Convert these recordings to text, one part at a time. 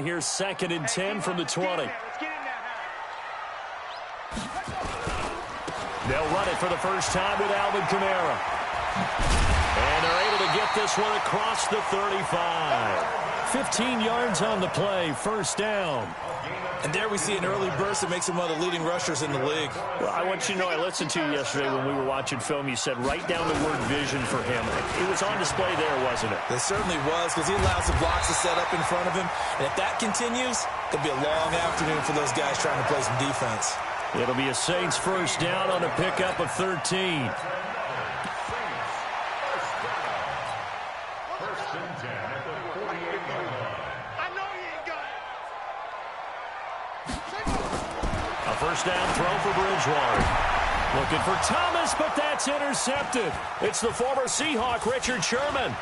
here, 2nd and 10 from the 20. They'll run it for the first time with Alvin Kamara. And they're able to get this one across the 35. 15 yards on the play, first down. And there we see an early burst that makes him one of the leading rushers in the league. Well, I want you to know, I listened to you yesterday when we were watching film. You said write down the word vision for him. It was on display there, wasn't it? It certainly was, because he allows the blocks to set up in front of him. And if that continues, it'll be a long afternoon for those guys trying to play some defense. It'll be a Saints first down on a pickup of 13. First down throw for Bridgewater. Looking for Thomas, but that's intercepted. It's the former Seahawk, Richard Sherman.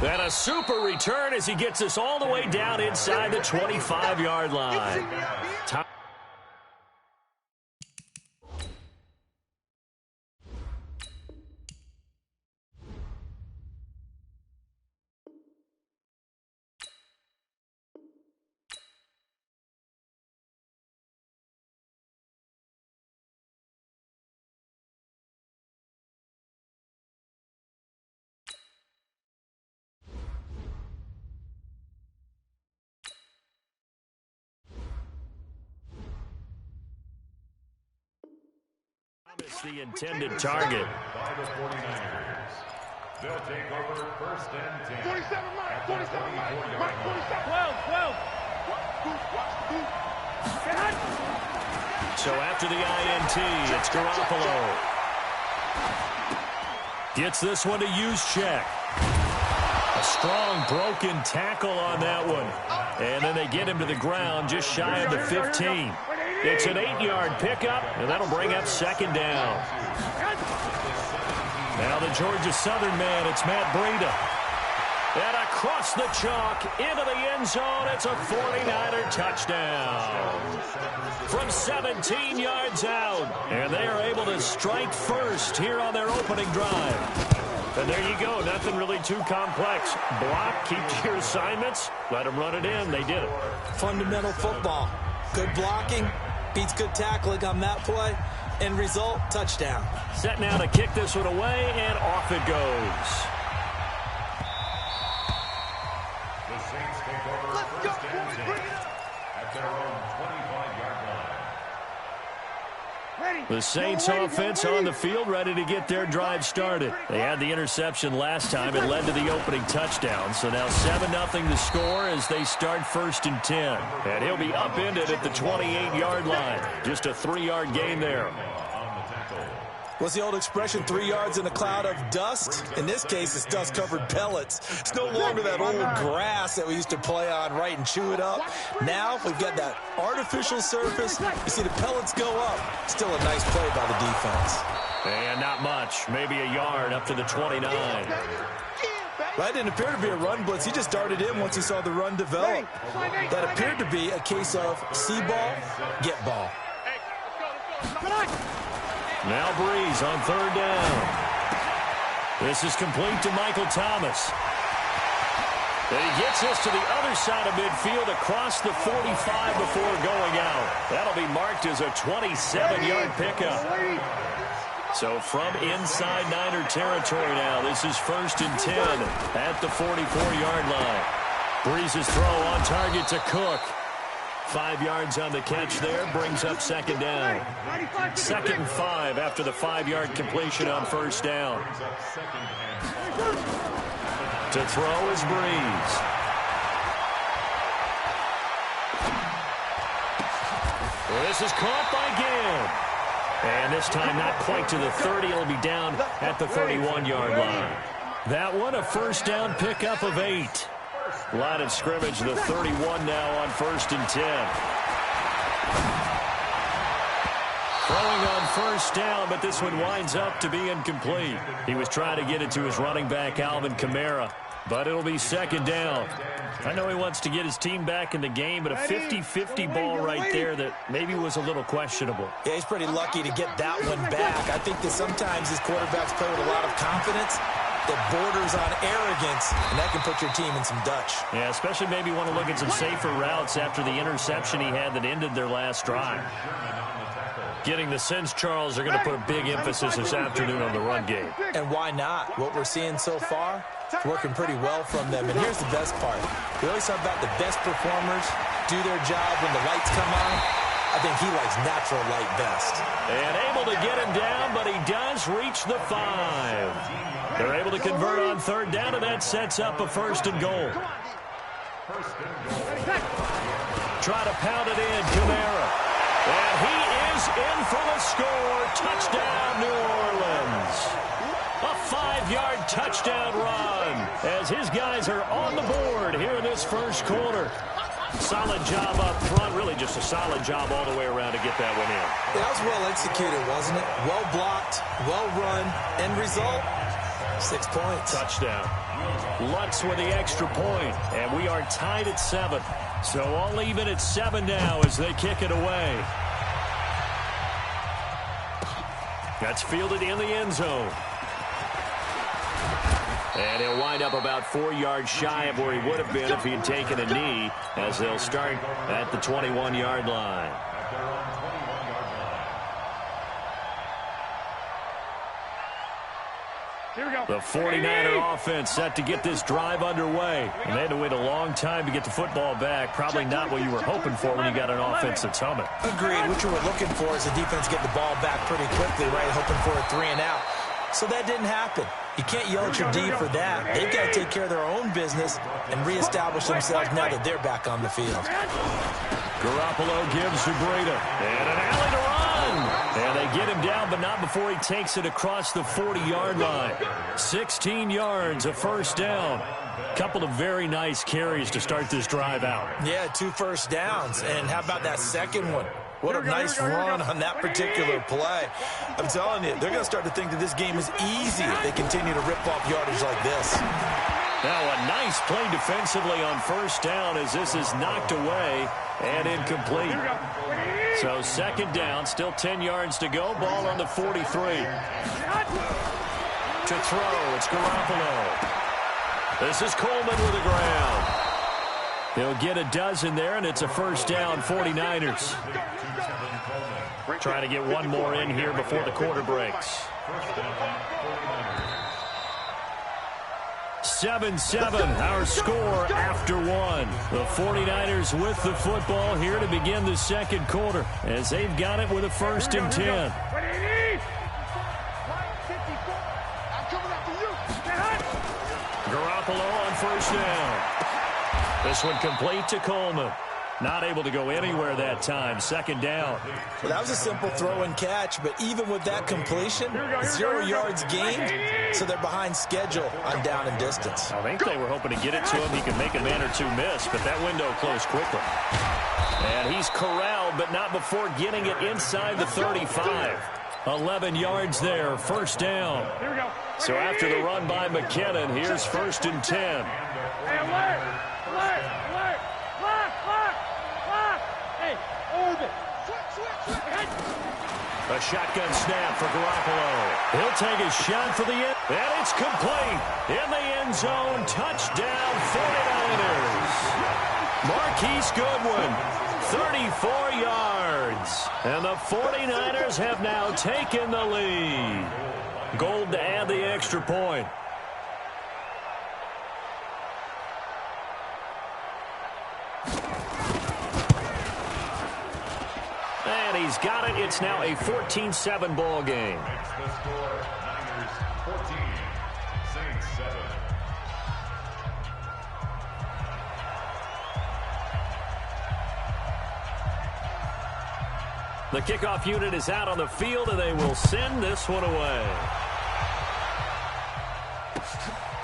And a super return as he gets us all the way down inside the 25-yard line. The intended target. They'll take over first and 10. 47, Mike. 47, Mike. 12. So after the INT, it's Garoppolo. Gets this one to Juszczyk. A strong broken tackle on that one. And then they get him to the ground just shy of the 15. It's an 8-yard pickup, and that'll bring up second down. Now the Georgia Southern man, it's Matt Breida. And across the chalk, into the end zone, it's a 49er touchdown. From 17 yards out, and they are able to strike first here on their opening drive. And there you go, nothing really too complex. Block, keep to your assignments, let them run it in. They did it. Fundamental football. Good blocking. Beats good tackling on that play. End result, touchdown. Set now to kick this one away, and off it goes. The Saints take over first and 10 at their own 25-yard line. The Saints offense on the field, ready to get their drive started. They had the interception last time. It led to the opening touchdown. So now 7-0 the score as they start first and 10. And he'll be upended at the 28-yard line. Just a 3-yard gain there. What's the old expression, 3 yards in a cloud of dust? In this case, it's dust-covered pellets. It's no longer that old grass that we used to play on, right, and chew it up. Now we've got that artificial surface. You see the pellets go up. Still a nice play by the defense. And not much, maybe a yard up to the 29. That didn't appear to be a run blitz. He just darted in once he saw the run develop. That appeared to be a case of see ball, get ball. Now Breeze on third down. This is complete to Michael Thomas. And he gets this to the other side of midfield across the 45 before going out. That'll be marked as a 27-yard pickup. So from inside Niner territory now, this is first and 10 at the 44-yard line. Breeze's throw on target to Cook. 5 yards on the catch there, brings up second down. 2nd and 5 after the 5-yard completion on first down. To throw is Breeze. This is caught by Gibb. And this time not quite to the 30. It'll be down at the 31-yard line. That one a first down pickup of 8. Line of scrimmage, the 31 now on first and 10. Throwing on first down, but this one winds up to be incomplete. He was trying to get it to his running back, Alvin Kamara, but it'll be second down. I know he wants to get his team back in the game, but a 50-50 ball right there that maybe was a little questionable. Yeah, he's pretty lucky to get that one back. I think that sometimes these quarterbacks play with a lot of confidence. that borders on arrogance, and that can put your team in some Dutch. Yeah, especially maybe want to look at some safer routes after the interception he had that ended their last drive. Getting the sense, Charles, they're going to put a big emphasis this afternoon on the run game. And why not? What we're seeing so far, it's working pretty well from them. And here's the best part. We always talk about the best performers do their job when the lights come on. I think he likes natural light best. And able to get him down, but he does reach the 5. They're able to convert on third down, and that sets up a 1st and goal. Try to pound it in, Kamara. And he is in for the score. Touchdown, New Orleans. A 5-yard touchdown run as his guys are on the board here in this first quarter. Solid job up front, really just a solid job all the way around to get that one in. That was well executed, wasn't it? Well blocked, well run. End result, 6 points. Touchdown. Lutz with the extra point, and we are tied at 7. So all even at 7 now as they kick it away. That's fielded in the end zone. And he'll wind up about 4 yards shy of where he would have been if he had taken a knee, as they'll start at the 21-yard line. Here we go. The 49er offense set to get this drive underway. And they had to wait a long time to get the football back. Probably not what you were hoping for when you got an offense that's humming. Agreed. What you were looking for is the defense getting the ball back pretty quickly, right? Hoping for a 3 and out. So that didn't happen. You can't yell at your D for that. They've got to take care of their own business and reestablish themselves now that they're back on the field. Garoppolo gives to Breida. And an alley to run. And they get him down, but not before he takes it across the 40-yard line. 16 yards, a 1st down. Couple of very nice carries to start this drive out. Yeah, 2 first downs. And how about that second one? What a nice run on that particular play. I'm telling you, they're going to start to think that this game is easy if they continue to rip off yardage like this. Now a nice play defensively on 1st down as this is knocked away and incomplete. So 2nd down, still 10 yards to go. Ball on the 43. To throw, it's Garoppolo. This is Coleman with the ground. He'll get a dozen there, and it's a 1st down, 49ers. Trying to get one more in here before the quarter breaks. 7-7, our score after 1. The 49ers with the football here to begin the second quarter as they've got it with a 1st and 10. Garoppolo on 1st down. This one complete to Coleman. Not able to go anywhere that time. 2nd down. Well, that was a simple throw and catch, but even with that completion, 0 yards gained, so they're behind schedule on down and distance. I think they were hoping to get it to him. He could make a man or two miss, but that window closed quickly. And he's corralled, but not before getting it inside the 35. 11 yards there, 1st down. So after the run by McKinnon, here's 1st and 10. A shotgun snap for Garoppolo. He'll take a shot for the end. And it's complete. In the end zone. Touchdown 49ers. Marquise Goodwin. 34 yards. And the 49ers have now taken the lead. Gold to add the extra point. And he's got it. It's now a 14-7 ball game. Makes the score Niners 14, Saints 7. The kickoff unit is out on the field, and they will send this one away.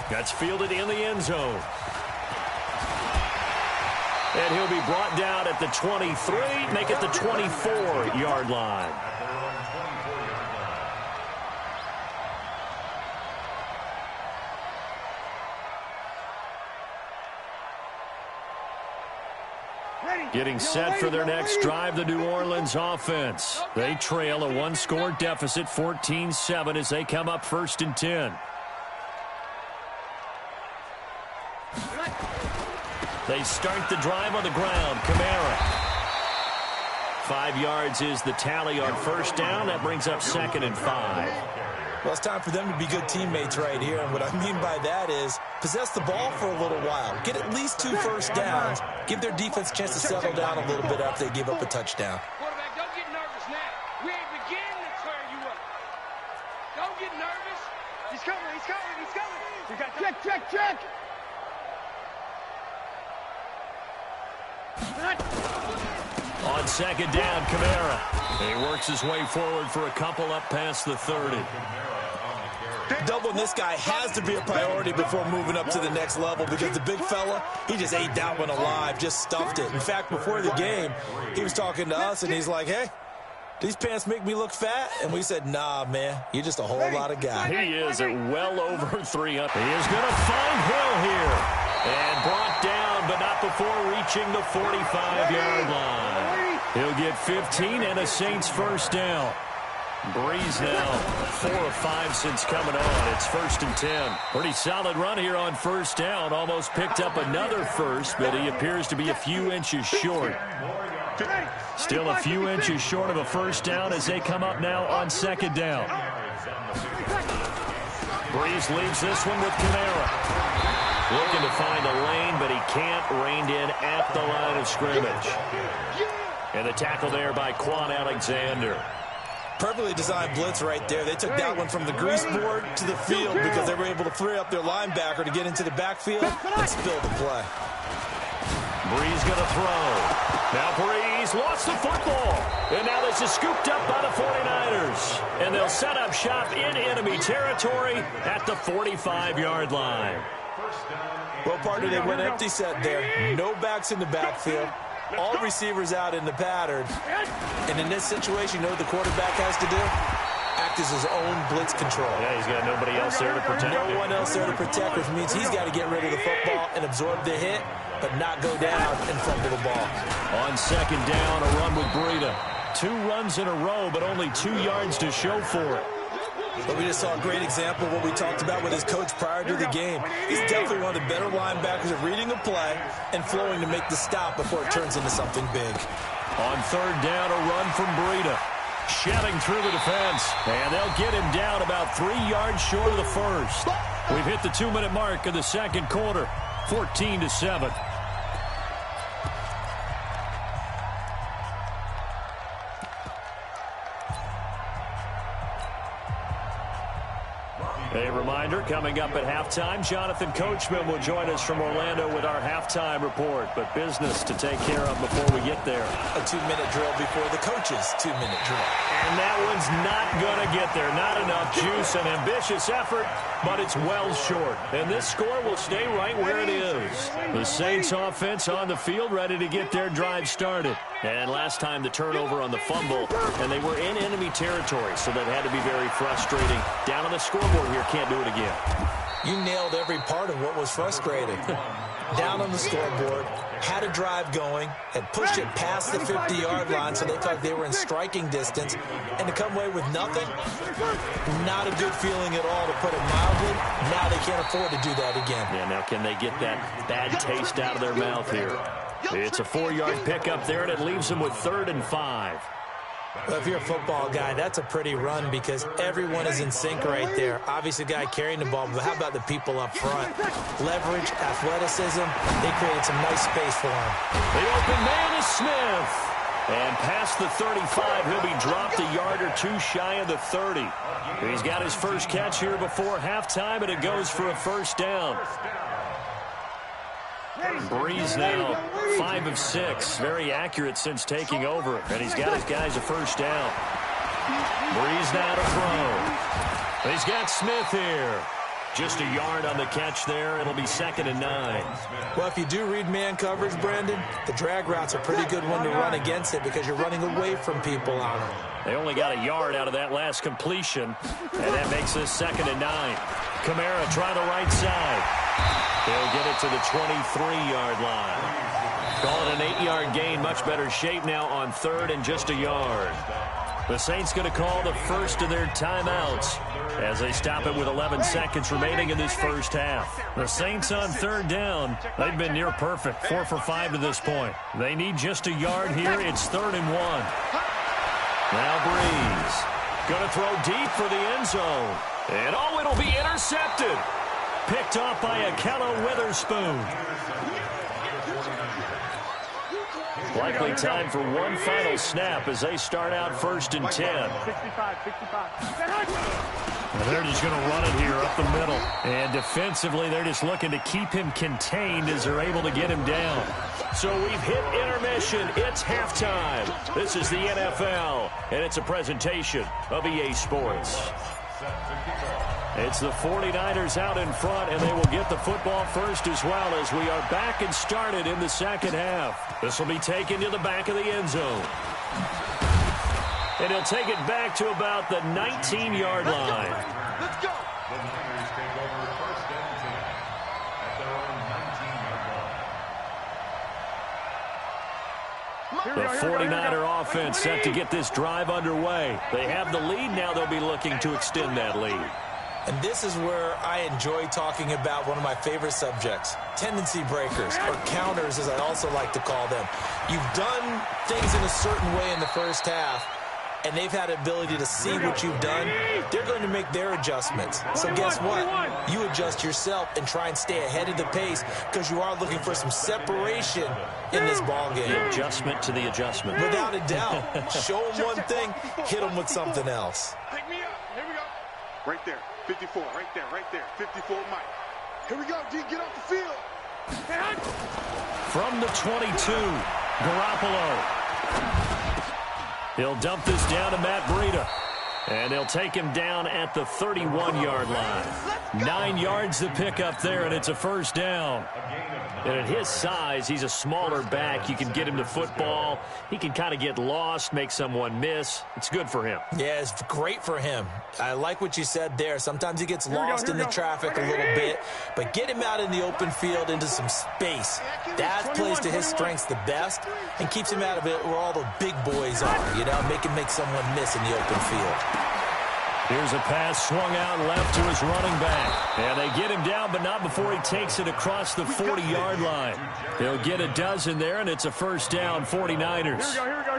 That's fielded in the end zone. And he'll be brought down at the 23, make it the 24-yard line. Getting set for their next drive, the New Orleans offense. They trail a 1-score deficit, 14-7, as they come up 1st and 10. They start the drive on the ground. Kamara. 5 yards is the tally on first down. That brings up 2nd and 5. Well, it's time for them to be good teammates right here. And what I mean by that is possess the ball for a little while. Get at least 2 first downs. Give their defense a chance to settle down a little bit after they give up a touchdown. Quarterback, don't get nervous now. We ain't beginning to clear you up. Don't get nervous. He's coming, he's coming, he's coming. We got check. On 2nd down, Kamara. He works his way forward for a couple up past the 30. Doubling this guy has to be a priority before moving up to the next level because the big fella, he just ate that one alive, just stuffed it. In fact, before the game, he was talking to us, and he's like, hey, these pants make me look fat? And we said, nah, man, you're just a whole lot of guy. He is at well over 300. He is going to find Hill here. And brought down, but not before reaching the 45-yard line. He'll get 15 and a Saints first down. Breeze now 4 of 5 since coming on. It's 1st and 10. Pretty solid run here on first down. Almost picked up another first, but he appears to be a few inches short. Still a few inches short of a first down as they come up now on 2nd down. Breeze leaves this one with Kamara. Looking to find a lane, but he can't. Reined in at the line of scrimmage. And the tackle there by Quan Alexander. Perfectly designed blitz right there. They took that one from the grease board to the field because they were able to free up their linebacker to get into the backfield and spill the play. Breeze going to throw. Now Breeze lost the football. And now this is scooped up by the 49ers. And they'll set up shop in enemy territory at the 45-yard line. Well, partner, they went empty set there. No backs in the backfield. All receivers out in the pattern. And in this situation, you know what the quarterback has to do? Act as his own blitz control. Yeah, he's got nobody else there to protect. No one else there to protect, which means he's got to get rid of the football and absorb the hit, but not go down and fumble the ball. On 2nd down, a run with Breida. 2 runs in a row, but only 2 yards to show for it. But we just saw a great example of what we talked about with his coach prior to the game. He's definitely one of the better linebackers at reading a play and flowing to make the stop before it turns into something big. On 3rd down, a run from Breida. Shedding through the defense. And they'll get him down about 3 yards short of the first. We've hit the 2-minute mark of the 2nd quarter. 14-7. A reminder, coming up at halftime, Jonathan Coachman will join us from Orlando with our halftime report. But business to take care of before we get there. A 2-minute drill before the coach's 2-minute drill. And that one's not going to get there. Not enough juice, an ambitious effort, but it's well short. And this score will stay right where it is. The Saints offense on the field ready to get their drive started. And last time the turnover on the fumble, and they were in enemy territory, so that had to be very frustrating. Down on the scoreboard here, can't do it again. You nailed every part of what was frustrating. Down on the scoreboard, had a drive going, had pushed it past the 50-yard line so they thought they were in striking distance, and to come away with nothing, not a good feeling at all, to put it mildly. Now they can't afford to do that again. Yeah, now can they get that bad taste out of their mouth here? It's a 4-yard pickup there, and it leaves them with 3rd and 5. Well, if you're a football guy, that's a pretty run because everyone is in sync right there. Obviously, the guy carrying the ball, but how about the people up front? Leverage, athleticism, they created some nice space for him. The open man is Smith. And past the 35, he'll be dropped a yard or 2 shy of the 30. He's got his first catch here before halftime, and it goes for a first down. Breeze now 5 of 6, very accurate since taking over, and he's got his guys a first down. Breeze now to throw. He's got Smith here. Just a yard on the catch there. It'll be 2nd and 9. Well, if you do read man coverage, Brandon, the drag route's a pretty good one to run against it because you're running away from people on it. They only got a yard out of that last completion, and that makes this 2nd and 9. Kamara trying the right side. He'll get it to the 23-yard line. Call it an 8-yard gain. Much better shape now on 3rd and just a yard. The Saints going to call the first of their timeouts as they stop it with 11 seconds remaining in this first half. The Saints on third down. They've been near perfect, 4 for 5 to this point. They need just a yard here. It's 3rd and 1. Now Breeze. Going to throw deep for the end zone. And it'll be intercepted. Picked off by Akello Witherspoon. Likely time for one final snap as they start out 1st and 10. And they're just going to run it here up the middle. And defensively, they're just looking to keep him contained as they're able to get him down. So we've hit intermission. It's halftime. This is the NFL, and it's a presentation of EA Sports. It's the 49ers out in front, and they will get the football first as well as we are back and started in the second half. This will be taken to the back of the end zone. And he'll take it back to about the 19-yard line. Let's go. The Niners take over 1st and 10 at their own 19-yard line. The 49er offense set to get this drive underway. They have the lead. Now they'll be looking to extend that lead. And this is where I enjoy talking about one of my favorite subjects, tendency breakers, or counters as I also like to call them. You've done things in a certain way in the first half, and they've had the ability to see what you've done. They're going to make their adjustments. So guess what? You adjust yourself and try and stay ahead of the pace because you are looking for some separation in this ballgame. The adjustment to the adjustment. Without a doubt. Show them one thing, hit them with something else. Pick me up. Here we go. Right there. 54. Right there. 54, Mike. Here we go, D. Get off the field. From the 22, Garoppolo. He'll dump this down to Matt Breida. And they'll take him down at the 31-yard line. 9 yards to pick up there, and it's a first down. And at his size, he's a smaller back. You can get him to football. He can kind of get lost, make someone miss. It's good for him. Yeah, it's great for him. I like what you said there. Sometimes he gets lost in the traffic a little bit, but get him out in the open field into some space. That plays to his strengths the best and keeps him out of it where all the big boys are, you know, make someone miss in the open field. Here's a pass swung out left to his running back. And they get him down, but not before he takes it across the 40-yard line. They'll get a dozen there, and it's a first down, 49ers. Here we go.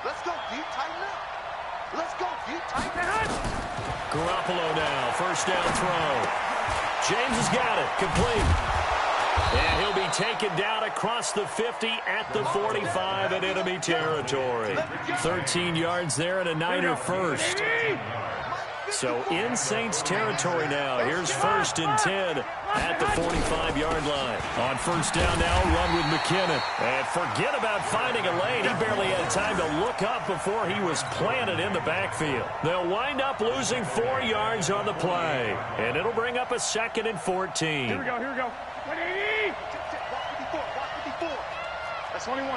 Let's go, deep, tighten up. Let's go, deep, tighten up. Garoppolo now, first down throw. James has got it, complete. And he'll be taken down across the 50 at the 45 in enemy territory. 13 yards there and a Niner first. So in Saints territory now. Here's 1st and 10 at the 45-yard line. On first down now, run with McKinnon. And forget about finding a lane. He barely had time to look up before he was planted in the backfield. They'll wind up losing 4 yards on the play. And it'll bring up a 2nd and 14. Here we go. 180. Walk 54. That's 21.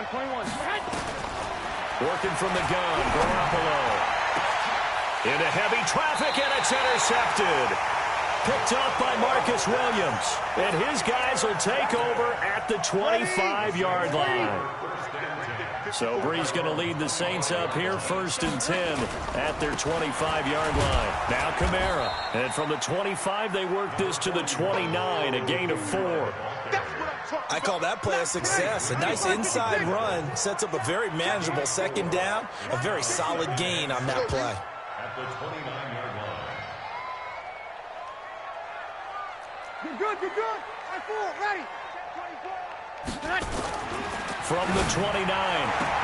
Working from the gun, Garoppolo. Into heavy traffic, and it's intercepted. Picked off by Marcus Williams. And his guys will take over at the 25-yard line. So Bree's going to lead the Saints up here, 1st and 10 at their 25-yard line. Now Kamara. And from the 25, they work this to the 29, a gain of 4. I call that play a success. A nice inside run sets up a very manageable 2nd down. A very solid gain on that play. At the 29-yard line. You're good. 4, ready. From the 29,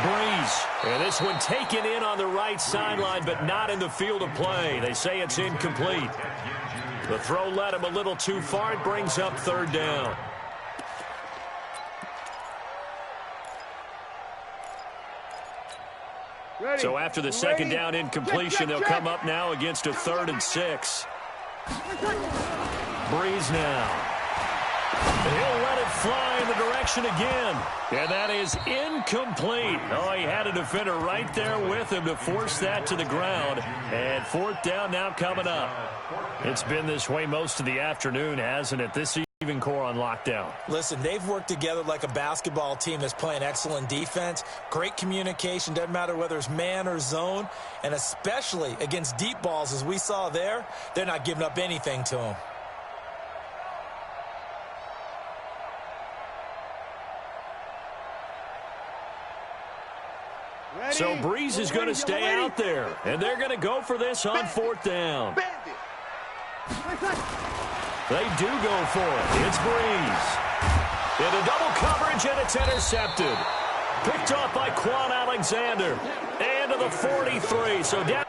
Breeze. And this one taken in on the right sideline, but not in the field of play. They say it's incomplete. The throw led him a little too far. It brings up 3rd down. Ready. So after the 2nd down incompletion, they'll come up now against a 3rd and 6. Breeze now. He'll let it fly in the direction again. And that is incomplete. Oh, he had a defender right there with him to force that to the ground. And 4th down now coming up. It's been this way most of the afternoon, hasn't it? This core on lockdown. Listen, they've worked together like a basketball team that's playing excellent defense. Great communication, doesn't matter whether it's man or zone, and especially against deep balls as we saw there, they're not giving up anything to them. So Breeze is going to stay out there, and they're going to go for this on 4th down. They do go for it. It's Breeze. Into double coverage, and it's intercepted. Picked off by Quan Alexander. And to the 43. So down.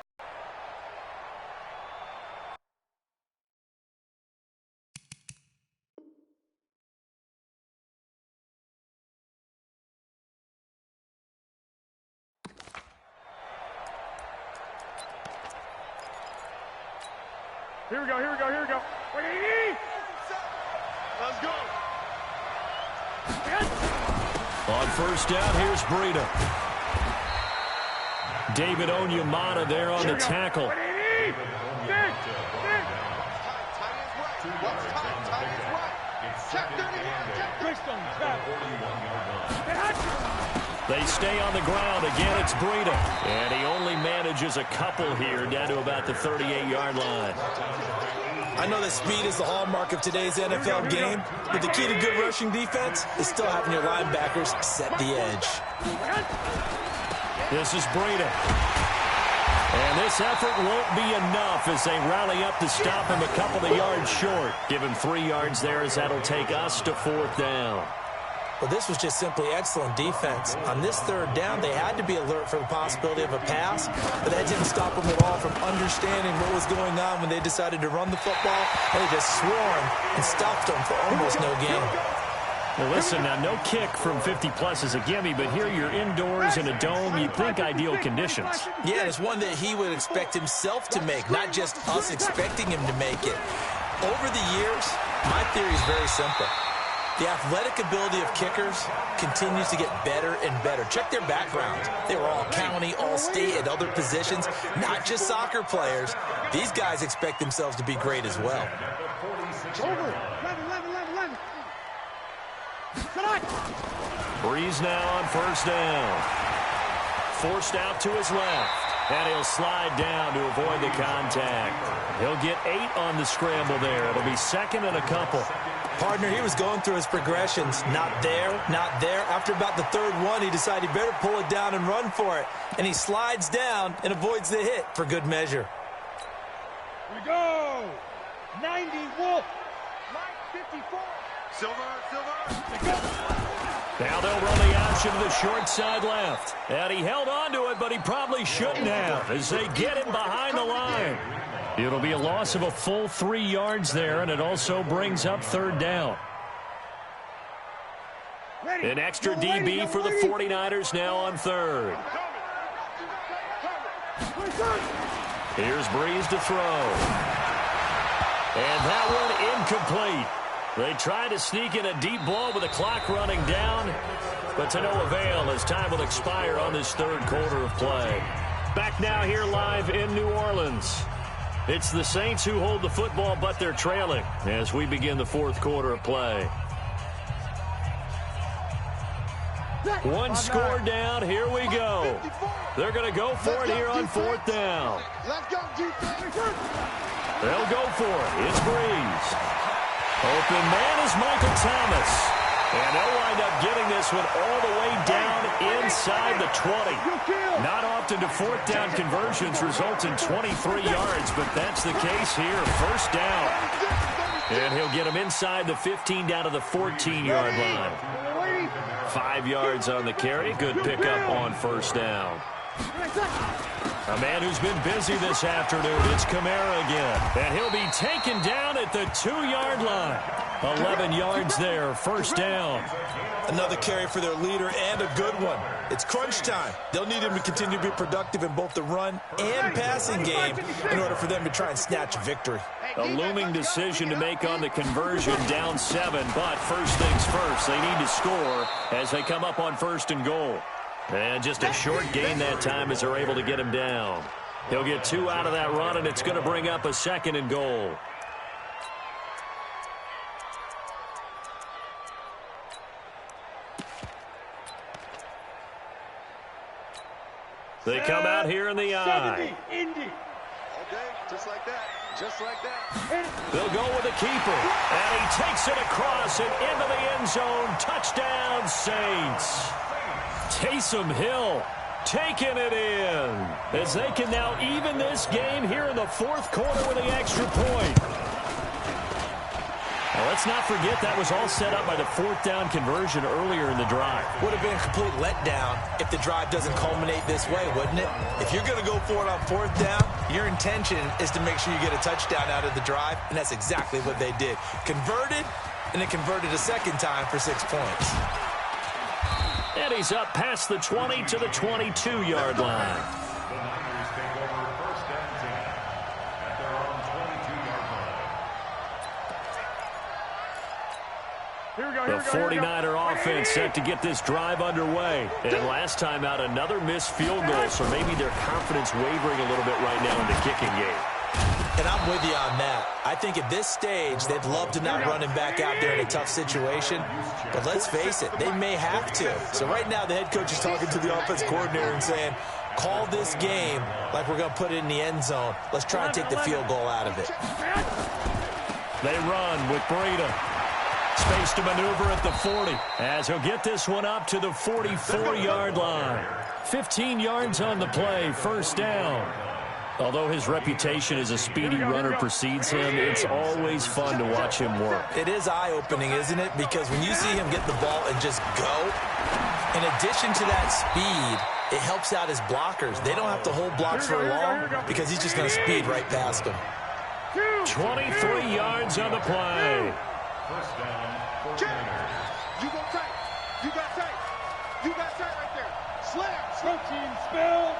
Here we go. Let's go. On 1st down, here's Breida. David Onyemata there on the tackle. They stay on the ground. Again, it's Breida. And he only manages a couple here down to about the 38-yard line. I know that speed is the hallmark of today's NFL game, but the key to good rushing defense is still having your linebackers set the edge. This is Breida. And this effort won't be enough as they rally up to stop him a couple of yards short. Give him 3 yards there as that'll take us to 4th down. Well, this was just simply excellent defense. On this 3rd down, they had to be alert for the possibility of a pass, but that didn't stop them at all from understanding what was going on when they decided to run the football, and they just swarmed and stuffed them for almost no gain. Well, listen, now no kick from 50-plus is a gimme, but here you're indoors in a dome. You'd think ideal conditions. Yeah, it's one that he would expect himself to make, not just us expecting him to make it. Over the years, my theory is very simple. The athletic ability of kickers continues to get better and better. Check their backgrounds. They were all county, all state, at other positions, not just soccer players. These guys expect themselves to be great as well. Over. 11. Breeze now on 1st down. Forced out to his left. And he'll slide down to avoid the contact. He'll get 8 on the scramble there. It'll be 2nd and a couple. Partner, he was going through his progressions. Not there, not there. After about the 3rd one, he decided he better pull it down and run for it. And he slides down and avoids the hit for good measure. Here we go. 90 Wolf. 54. Silver. Now they'll run the option to the short side left. And he held on to it, but he probably shouldn't have as they get him behind the line. It'll be a loss of a full 3 yards there, and it also brings up 3rd down. An extra DB for the 49ers now on 3rd. Here's Breeze to throw. And that one incomplete. They tried to sneak in a deep ball with the clock running down, but to no avail as time will expire on this 3rd quarter of play. Back now here live in New Orleans. It's the Saints who hold the football, but they're trailing as we begin the 4th quarter of play. One score down. Here we go. They're going to go for it here on 4th down. They'll go for it. It's Breeze. Open man is Michael Thomas. And they'll wind up getting this one all the way down inside the 20. Not often do 4th down conversions result in 23 yards, but that's the case here. 1st down. And he'll get him inside the 15 down to the 14-yard line. 5 yards on the carry. Good pickup on 1st down. A man who's been busy this afternoon. It's Kamara again. And he'll be taken down at the 2-yard line. 11 yards there. 1st down. Another carry for their leader and a good one. It's crunch time. They'll need him to continue to be productive in both the run and passing game in order for them to try and snatch a victory. A looming decision to make on the conversion, down 7. But first things first, they need to score as they come up on 1st and goal. And just a short gain that time as they're able to get him down. He'll get 2 out of that run, and it's going to bring up a 2nd and goal. They come out here in the eye. Indy. Okay, just like that. Just like that. They'll go with the keeper. And he takes it across and into the end zone. Touchdown, Saints. Taysom Hill taking it in as they can now even this game here in the fourth quarter with the extra point. Now, let's not forget that was all set up by the fourth down conversion earlier in the drive. Would have been a complete letdown if the drive doesn't culminate this way, wouldn't it? If you're going to go for it on fourth down, your intention is to make sure you get a touchdown out of the drive, and that's exactly what they did. Converted, and then converted a second time for 6 points. And he's up past the 20 to the 22-yard line. The Niners take over first and 10 at their own 22-yard line. The 49er offense set to get this drive underway. And last time out, another missed field goal, so maybe their confidence wavering a little bit right now in the kicking game. And I'm with you on that. I think at this stage, they'd love to not run him back out there in a tough situation. But let's face it, they may have to. So right now, the head coach is talking to the offense coordinator and saying, call this game like we're going to put it in the end zone. Let's try and take the field goal out of it. They run with Breida. Space to maneuver at the 40 as he'll get this one up to the 44-yard line. 15 yards on the play, first down. Although his reputation as a speedy runner precedes him, it's always fun to watch him work. It is eye-opening, isn't it? Because when you see him get the ball and just go, in addition to that speed, it helps out his blockers. They don't have to hold blocks for long because he's just going to speed right past them. 23 yards on the play. First down for the Niners. You go tight. You got tight. You got tight right there. Slam. Protein spill.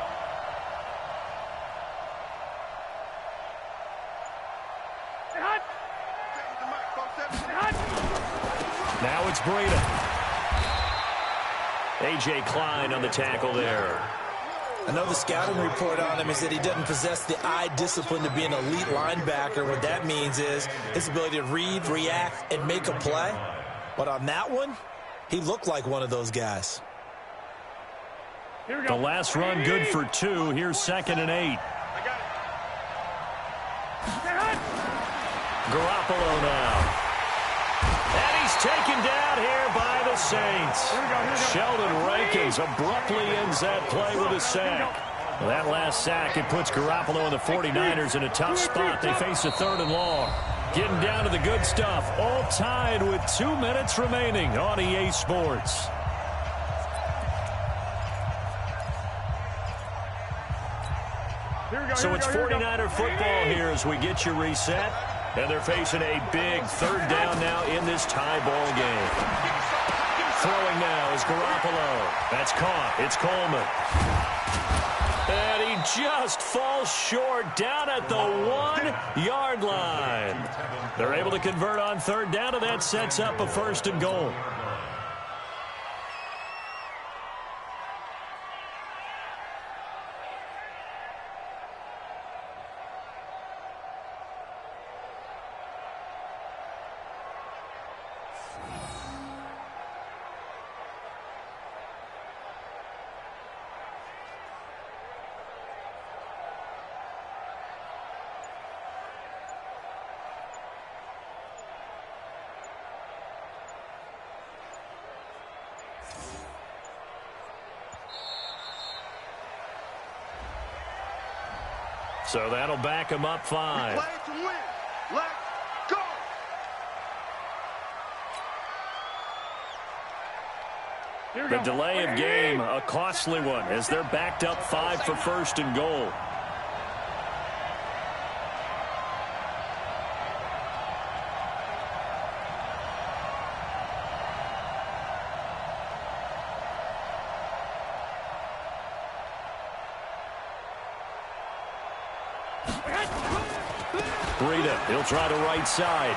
Now it's Breida. A.J. Klein on the tackle there. I know the scouting report on him is that he doesn't possess the eye discipline to be an elite linebacker. What that means is his ability to read, react, and make a play. But on that one, he looked like one of those guys. The last run good for 2. Here's 2nd and 8. Garoppolo now. And he's taken down here by the Saints. Sheldon Rankins abruptly ends that play with a sack. That last sack, it puts Garoppolo and the 49ers in a tough spot. They face a 3rd and long. Getting down to the good stuff. All tied with 2 minutes remaining on EA Sports. So it's 49er football here as we get you reset. And they're facing a big 3rd down now in this tie ball game. Throwing now is Garoppolo. That's caught. It's Coleman. And he just falls short down at the 1-yard line. They're able to convert on 3rd down, and that sets up a 1st and goal. So that'll back him up 5. Play to win. Let's go. The delay of game, a costly one, as they're backed up 5 for 1st and goal. Breida, he'll try the right side.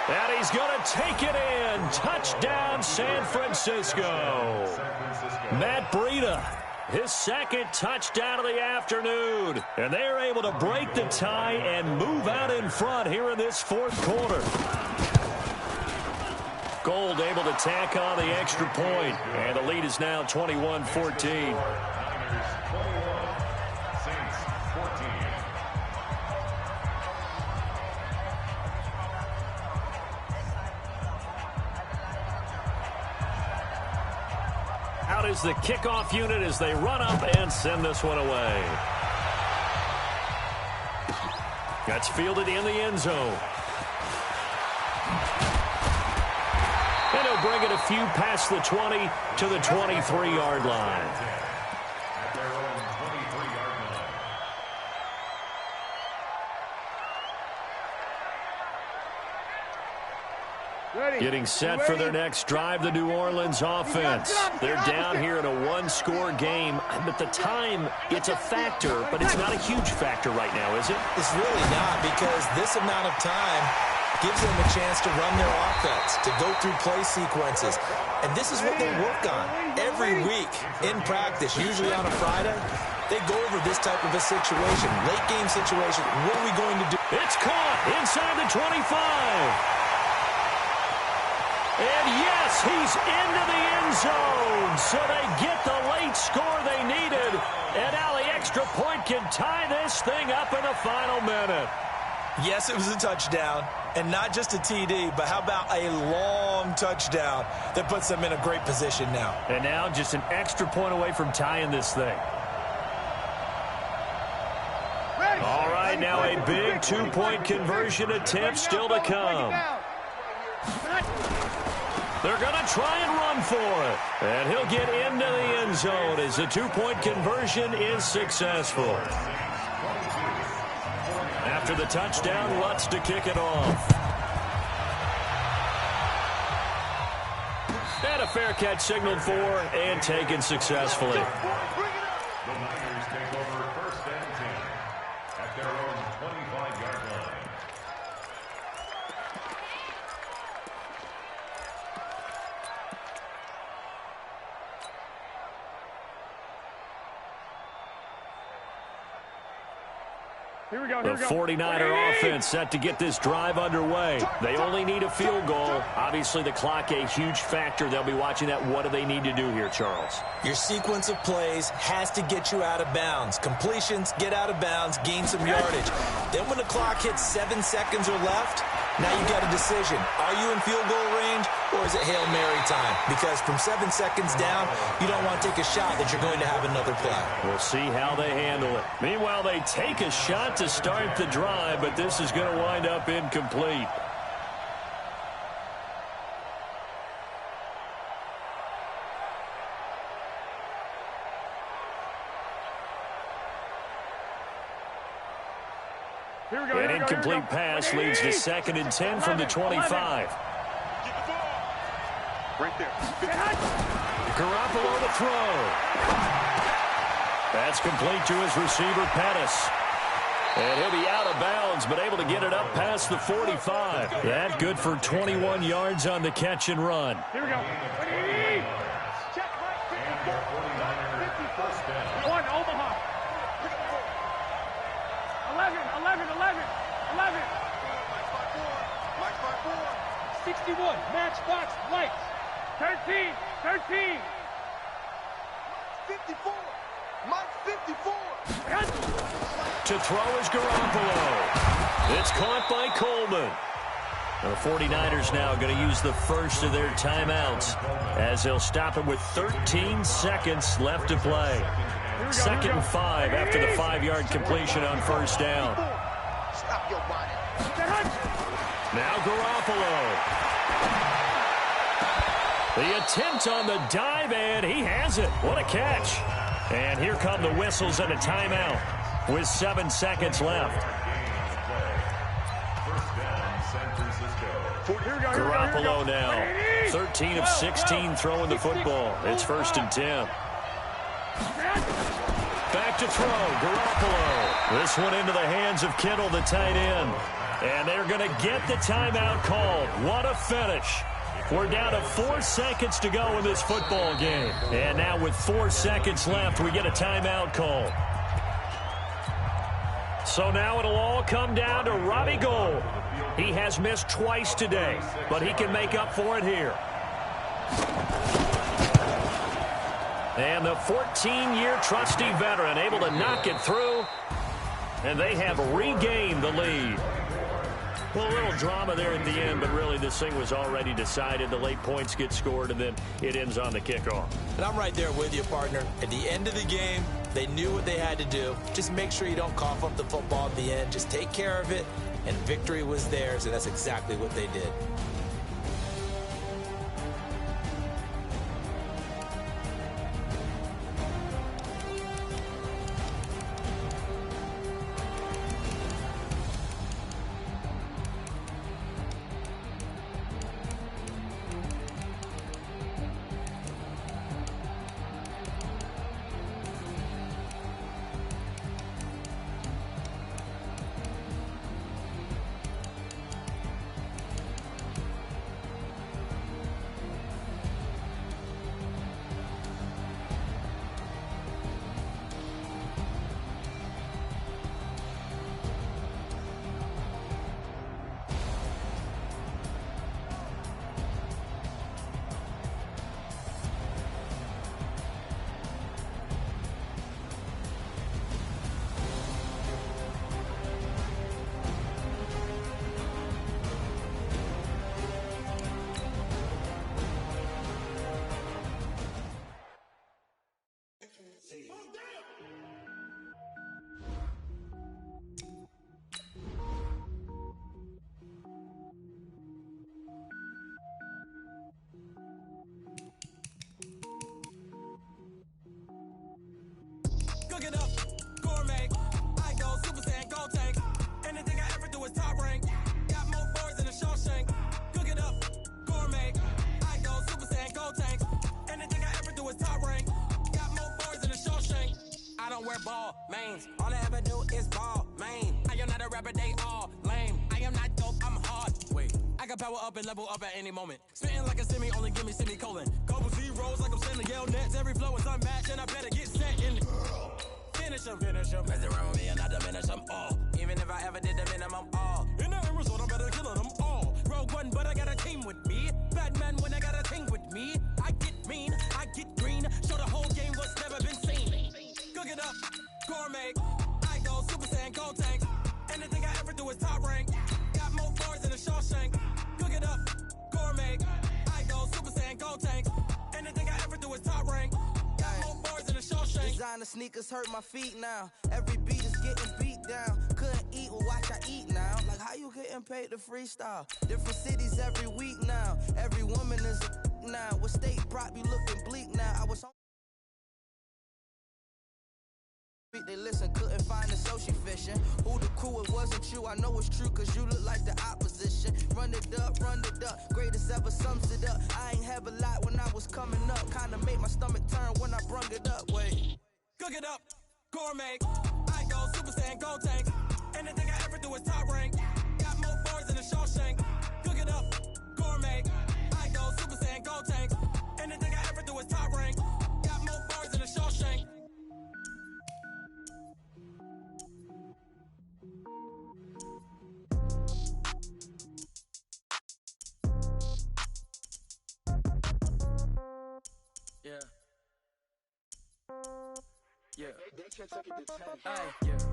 And he's going to take it in. Touchdown, San Francisco. Matt Breida, his 2nd touchdown of the afternoon. And they're able to break the tie and move out in front here in this 4th quarter. Gold able to tack on the extra point. And the lead is now 21-14. out as the kickoff unit as they run up and send this one away. That's fielded in the end zone. And he'll bring it a few past the 20 to the 23-yard line. At their own 23-yard line. Getting set for their next drive, the New Orleans offense. They're down here in a one-score game, but the time, it's a factor, but it's not a huge factor right now, is it? It's really not, because this amount of time gives them a chance to run their offense, to go through play sequences. And this is what they work on every week in practice, usually on a Friday. They go over this type of a situation, late game situation. What are we going to do? It's caught inside the 25. And yes, he's into the end zone. So they get the late score they needed. And now the extra point can tie this thing up in the final minute. Yes, it was a touchdown. And not just a TD, but how about a long touchdown that puts them in a great position now. And now just an extra point away from tying this thing. All right, now a big two-point conversion attempt still to come. They're going to try and run for it. And he'll get into the end zone as the two-point conversion is successful. After the touchdown, Lutz to kick it off. And a fair catch signaled for and taken successfully. The Niners take over first and 10 at their own 25-yard line. The 49er offense set to get this drive underway. They only need a field goal. Obviously, the clock a huge factor. They'll be watching that. What do they need to do here, Charles? Your sequence of plays has to get you out of bounds. Completions, get out of bounds, gain some yardage. Then when the clock hits 7 seconds or left, now you got a decision. Are you in field goal range or is it Hail Mary time? Because from 7 seconds down, you don't want to take a shot that you're going to have another play. We'll see how they handle it. Meanwhile, they take a shot to start the drive, but this is going to wind up incomplete. An incomplete pass leads to 2nd and 10 from the 25. Right there. Garoppolo to throw. That's complete to his receiver, Pettis. And he'll be out of bounds, but able to get it up past the 45. That good for 21 yards on the catch and run. Here we go. Check right. 54. One, Omaha. 11. Mike 5-4. 61. Matchbox lights. 13. 54. Mike 54. To throw is Garoppolo. It's caught by Coleman. The 49ers now going to use the first of their timeouts as they'll stop it with 13 seconds left to play. 2nd and 5 after the 5-yard completion on first down. Stop your body. Now Garoppolo. The attempt on the dive, and he has it. What a catch. And here come the whistles and a timeout with 7 seconds left. Garoppolo now. 13 of 16 throwing the football. It's 1st and 10. Back to throw, Garoppolo. This one into the hands of Kittle, the tight end. And they're going to get the timeout called. What a finish. We're down to 4 seconds to go in this football game. And now with 4 seconds left, we get a timeout call. So now it'll all come down to Robbie Gould. He has missed twice today, but he can make up for it here. And the 14-year trusty veteran able to knock it through, and they have regained the lead. Well, a little drama there at the end, but really this thing was already decided. The late points get scored, and then it ends on the kickoff. And I'm right there with you, partner. At the end of the game, they knew what they had to do. Just make sure you don't cough up the football at the end. Just take care of it, and victory was theirs, and that's exactly what they did. Cook it up, gourmet. I go Super Saiyan, go tank. Anything I ever do is top rank. Got more boards than a Shawshank. Cook it up, gourmet. I go Super Saiyan, go tank. Anything I ever do is top rank. Got more boards than a Shawshank. I don't wear ball mains. All I ever do is ball main. I am not a rapper, they all lame. I am not dope, I'm hard. Wait, I can power up and level up at any moment. Spitting like a semi, only give me semicolon. Couple zeros like I'm sending Yale Nets. Every flow is unmatched and I better get set in. Finish them. Mess around with me and I diminish them all. Even if I ever did the minimum all. In the end result, I'm better killing them all. Rogue One, but I got a team with me. Batman when I got a team with me. I get mean, I get green. Show the whole game what's never been seen. Cook it up, gourmet. I go Super Saiyan, go tank. Anything I ever do is top rank. Got more boards than a Shawshank. Cook it up, gourmet. I go Super Saiyan, go tank. Anything I ever do is top rank. Designer sneakers hurt my feet now. Every beat is getting beat down. Couldn't eat, well watch I eat now. Like how you getting paid to freestyle? Different cities every week now. Every woman is a now. What state prop you looking bleak now? I was they listen, couldn't find the social fishing. Who the crew, it wasn't you. I know it's true, cause you look like the opposition. Run it up, greatest ever sums it up. I ain't have a lot when I was coming up. Kinda made my stomach turn when I brung it up. Wait. Cook it up, gourmet. I go Super Saiyan, go tank. Anything I ever do is top rank. Got more boards than a Shawshank. Cook it up, gourmet. I go Super Saiyan, go tank. Anything I ever do is top rank. Got more boards than a Shawshank. Yeah.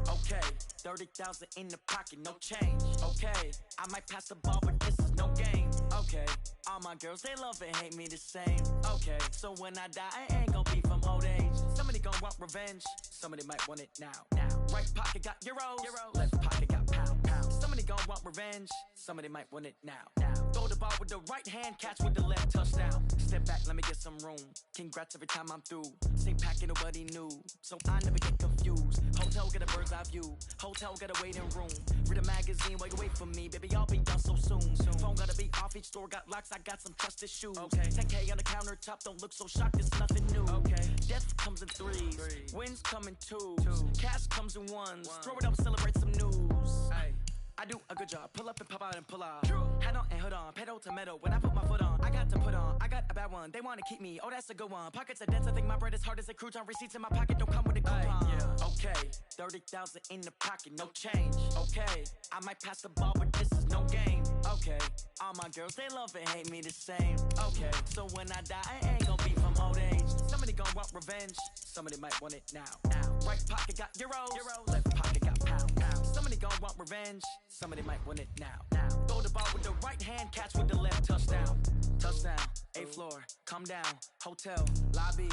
Okay, 30,000 in the pocket, no change. Okay, I might pass the ball, but this is no game. Okay, all my girls, they love and hate me the same. Okay, so when I die, I ain't gon' be from old age. Somebody gon' want revenge, somebody might want it now. Right pocket got euros, left pocket got pounds. Somebody gon' want revenge, somebody might want it now. Throw the ball with the right hand, catch with the left, touchdown. Step back, let me get some room. Congrats every time I'm through. Same packet, nobody knew, so I never get confused. Hotel get a bird's eye view. Hotel got a waiting room. Read a magazine while you wait for me, baby. I'll be done so soon. Phone gotta be off. Each store got locks. I got some trusted shoes. Okay. 10K on the countertop. Don't look so shocked. It's nothing new. Okay. Death comes in threes. Wins come in twos. Cash comes in ones. Throw it up, celebrate some news. Ay. I do a good job. Pull up and pop out and pull out. Head on and hood on. Pedal to metal. When I put my foot on, I got to put on. I got a bad one. They want to keep me. Oh, that's a good one. Pockets are dense. I think my bread is hard as a crouton. Receipts in my pocket don't come with a coupon. Yeah. Okay. 30,000 in the pocket. No change. Okay. I might pass the ball, but this is no game. Okay. All my girls, they love and hate me the same. Okay. So when I die, I ain't gonna be from old age. Somebody gonna want revenge. Somebody might want it now. Right pocket got euros. Left pocket got pounds. Somebody gon' want revenge. Somebody might win it now. Throw the ball with the right hand, catch with the left. Touchdown. Touchdown. 8th floor. Come down. Hotel. Lobby.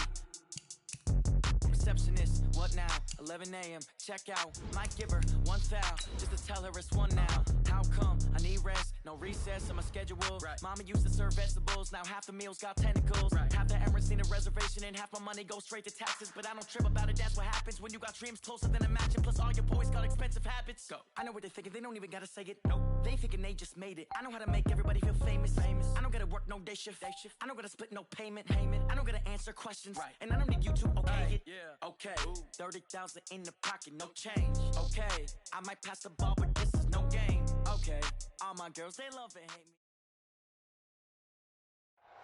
Receptionist, what now? 11 a.m. Check out. Might give her one foul just to tell her it's one now. How come? I need rest. No recess in my schedule. Right. Mama used to serve vegetables. Now half the meals got tentacles. Right. Half the Emirates need a reservation and half my money goes straight to taxes. But I don't trip about it. That's what happens when you got dreams closer than a match. Plus all your boys got expensive habits. Go. I know what they're thinking. They don't even gotta say it. Nope. They thinking they just made it. I know how to make everybody feel famous. I don't gotta work no day shift. I don't gotta split no payment. I don't gotta answer questions. Right. And I don't need you to okay it. Yeah. Okay. 30,000 in the pocket, no change. Okay. I might pass the ball, but this is no game. Okay. All my girls, they love and hate me.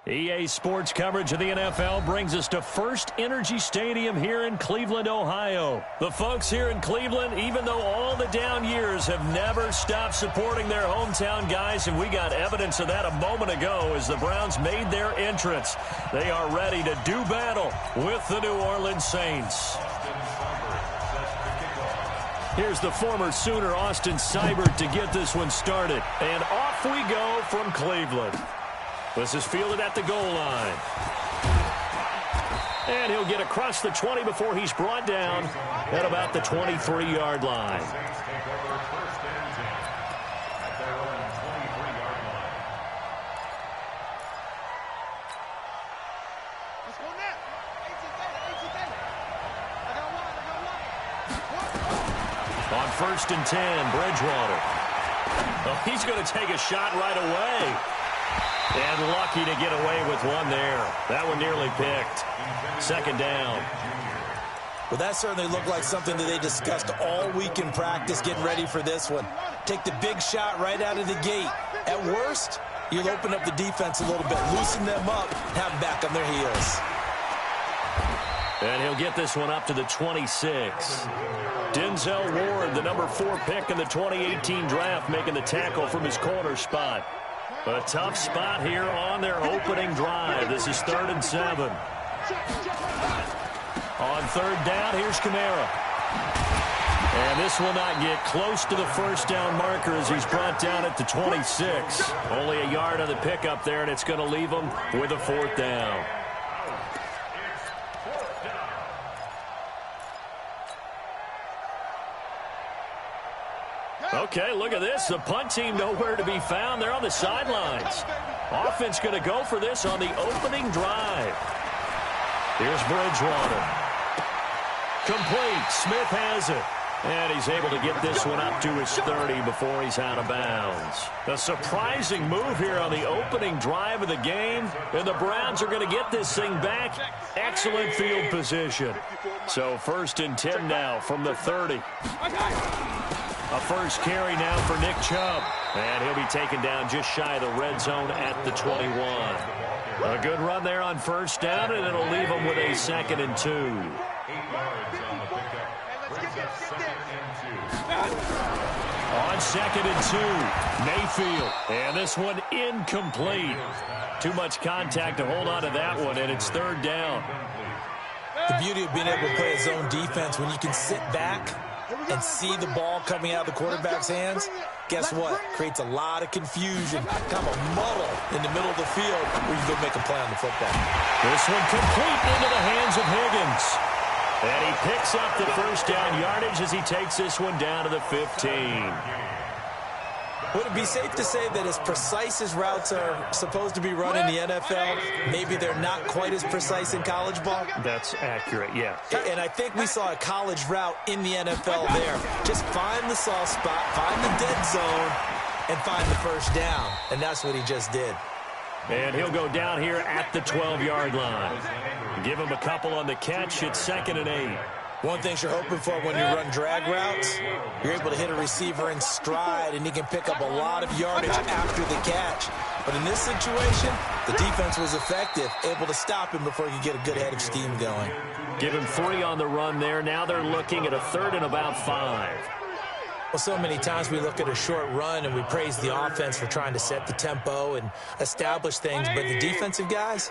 EA Sports coverage of the NFL brings us to First Energy Stadium here in Cleveland, Ohio. The folks here in Cleveland, even though all the down years, have never stopped supporting their hometown guys, and we got evidence of that a moment ago as the Browns made their entrance. They are ready to do battle with the New Orleans Saints. Here's the former Sooner, Austin Seibert, to get this one started. And off we go from Cleveland. This is fielded at the goal line. And he'll get across the 20 before he's brought down at about the 23-yard line. On 1st and 10, Bridgewater. Oh, he's going to take a shot right away. And lucky to get away with one there. That one nearly picked. 2nd down. Well, that certainly looked like something that they discussed all week in practice getting ready for this one. Take the big shot right out of the gate. At worst, you'll open up the defense a little bit, loosen them up, have them back on their heels. And he'll get this one up to the 26. Denzel Ward, the number 4 pick in the 2018 draft, making the tackle from his corner spot. A tough spot here on their opening drive. This is 3rd and 7. On 3rd down, here's Kamara. And this will not get close to the 1st down marker as he's brought down at the 26. Only a yard on the pickup there, and it's going to leave him with a 4th down. Okay, look at this. The punt team nowhere to be found. They're on the sidelines. Offense going to go for this on the opening drive. Here's Bridgewater. Complete. Smith has it. And he's able to get this one up to his 30 before he's out of bounds. A surprising move here on the opening drive of the game. And the Browns are going to get this thing back. Excellent field position. So 1st and 10 now from the 30. A first carry now for Nick Chubb. And he'll be taken down just shy of the red zone at the 21. A good run there on 1st down, and it'll leave him with a 2nd and 2. 8 yards on the pickup. Brings up 2nd and 2. On 2nd and 2, Mayfield. And this one incomplete. Too much contact to hold on to that one, and it's 3rd down. The beauty of being able to play a zone defense when you can sit back and see the ball coming out of the quarterback's hands, guess what? Creates a lot of confusion, kind of a muddle in the middle of the field where you go make a play on the football. This one complete into the hands of Higgins. And he picks up the 1st down yardage as he takes this one down to the 15. Would it be safe to say that as precise as routes are supposed to be run in the NFL, maybe they're not quite as precise in college ball? That's accurate, yeah. And I think we saw a college route in the NFL there. Just find the soft spot, find the dead zone, and find the 1st down. And that's what he just did. And he'll go down here at the 12-yard line. Give him a couple on the catch. It's 2nd and 8. One thing you're hoping for when you run drag routes, you're able to hit a receiver in stride, and he can pick up a lot of yardage after the catch. But in this situation, the defense was effective, able to stop him before he could get a good head of steam going. Give him 3 on the run there. Now they're looking at a 3rd and about 5. Well, so many times we look at a short run and we praise the offense for trying to set the tempo and establish things, but the defensive guys,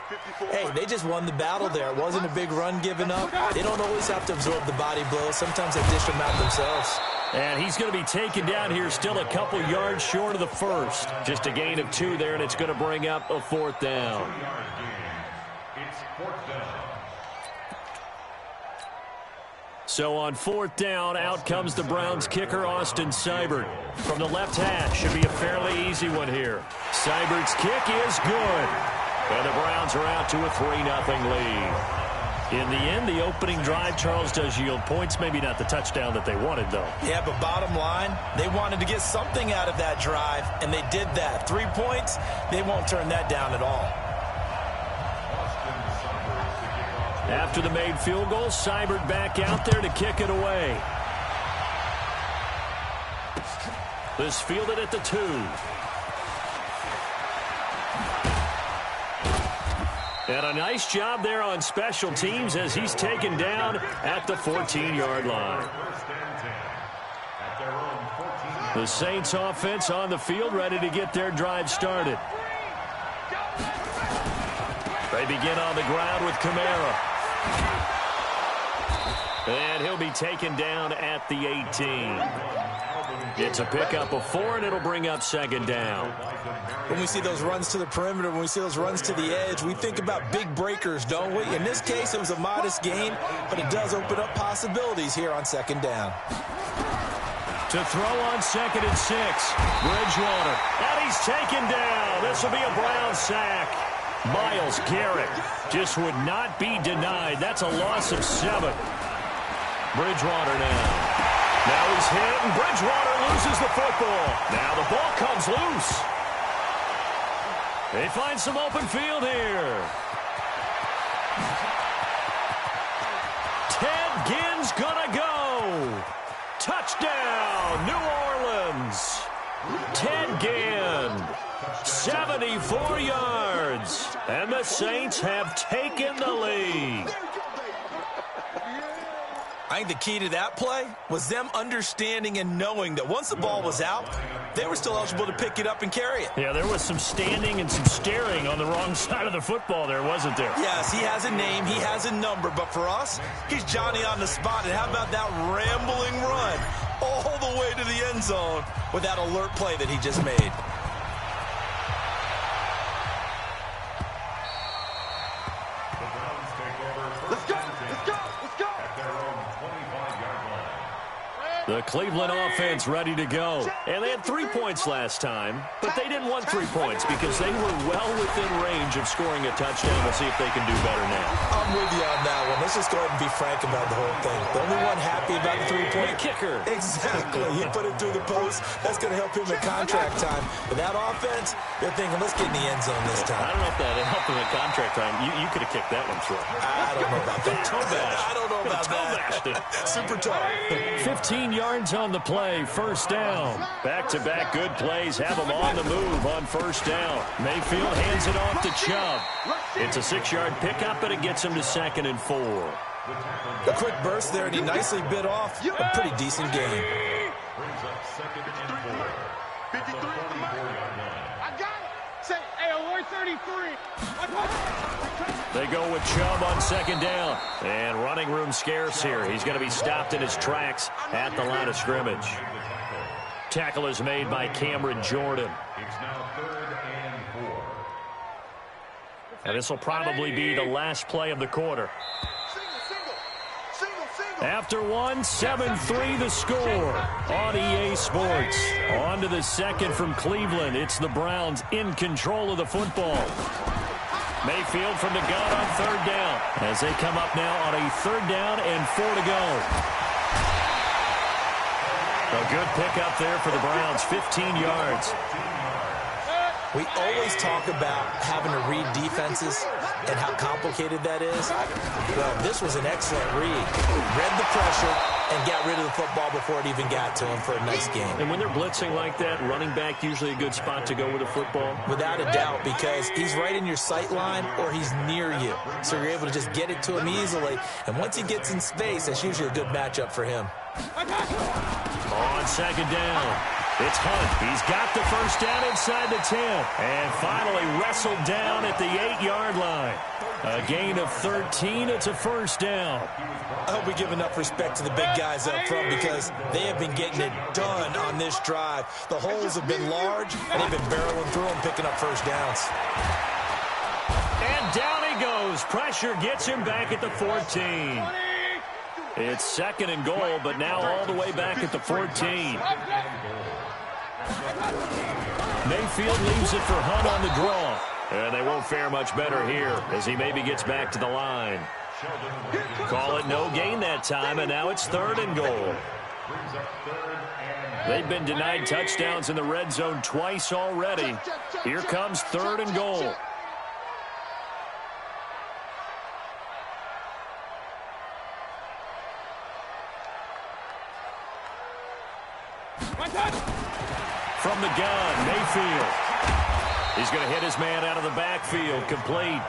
hey, they just won the battle there. It wasn't a big run given up. They don't always have to absorb the body blows. Sometimes they dish them out themselves. And he's going to be taken down here still a couple yards short of the first. Just a gain of 2 there, and it's going to bring up a 4th down. It's 4th down. So on 4th down, out comes the Browns kicker, Austin Seibert. From the left hash, should be a fairly easy one here. Seibert's kick is good. And the Browns are out to a 3-0 lead. In the end, the opening drive, Charles, does yield points. Maybe not the touchdown that they wanted, though. Yeah, but bottom line, they wanted to get something out of that drive, and they did that. 3 points, they won't turn that down at all. After the made field goal, Seibert back out there to kick it away. This fielded at the 2. And a nice job there on special teams as he's taken down at the 14-yard line. The Saints offense on the field, ready to get their drive started. They begin on the ground with Kamara. And he'll be taken down at the 18. It's a pickup of 4, and it'll bring up 2nd down. When we see those runs to the perimeter, when we see those runs to the edge, we think about big breakers, don't we? In this case, it was a modest gain, but it does open up possibilities here on 2nd down. To throw on 2nd and 6, Bridgewater. And he's taken down. This will be a Brown sack. Myles Garrett just would not be denied. That's a loss of 7. Bridgewater now. Now he's hit, and Bridgewater loses the football. Now the ball comes loose. They find some open field here. Ted Ginn's gonna go. Touchdown, New Orleans. Ted Ginn, 74 yards. And the Saints have taken the lead. I think the key to that play was them understanding and knowing that once the ball was out, they were still eligible to pick it up and carry it. Yeah, there was some standing and some staring on the wrong side of the football there, wasn't there? Yes, he has a name, he has a number, but for us, he's Johnny on the spot. And how about that rambling run all the way to the end zone with that alert play that he just made? The Cleveland offense ready to go. And they had 3 points last time, but they didn't want 3 points because they were well within range of scoring a touchdown. We'll see if they can do better now. I'm with you on that one. Let's just go ahead and be frank about the whole thing. The only one happy about the 3-point kicker. Exactly. He put it through the post. That's going to help him at contract time. But that offense, they're thinking, let's get in the end zone this time. I don't know if that helped him at contract time. You could have kicked that one through. I don't know about that. I don't know about that. Super tough. 15 yards on the play, 1st down. Back-to-back good plays have them on the move on 1st down. Mayfield hands it off to Chubb. It's a 6-yard pickup, but it gets him to 2nd and 4. A quick burst there, and he nicely bit off a pretty decent game. Brings up 2nd and 4. 54-yard line. I got it. Say, hey, alert 33. They go with Chubb on 2nd down. And running room scarce here. He's going to be stopped in his tracks at the line of scrimmage. Tackle is made by Cameron Jordan. It's now 3rd and 4. And this will probably be the last play of the quarter. After one, 7-3 the score on EA Sports. On to the 2nd from Cleveland. It's the Browns in control of the football. Mayfield from the gun on 3rd down as they come up now on a 3rd down and 4 to go. A good pickup there for the Browns, 15 yards. We always talk about having to read defenses and how complicated that is. Well, this was an excellent read. Read the pressure and got rid of the football before it even got to him for a nice game. And when they're blitzing like that, running back usually a good spot to go with a football? Without a doubt, because he's right in your sight line or he's near you. So you're able to just get it to him easily. And once he gets in space, that's usually a good matchup for him. On 2nd down. It's Hunt. He's got the first down inside the 10. And finally wrestled down at the 8-yard line. A gain of 13. It's a first down. I hope we give enough respect to the big guys up front because they have been getting it done on this drive. The holes have been large, and they've been barreling through them, picking up first downs. And down he goes. Pressure gets him back at the 14. It's second and goal, but now all the way back at the 14. Mayfield leaves it for Hunt on the draw. And they won't fare much better here as he maybe gets back to the line. Call it no gain that time, and now it's third and goal. They've been denied touchdowns in the red zone twice already. Here comes third and goal. From the gun, Mayfield. He's going to hit his man out of the backfield, complete.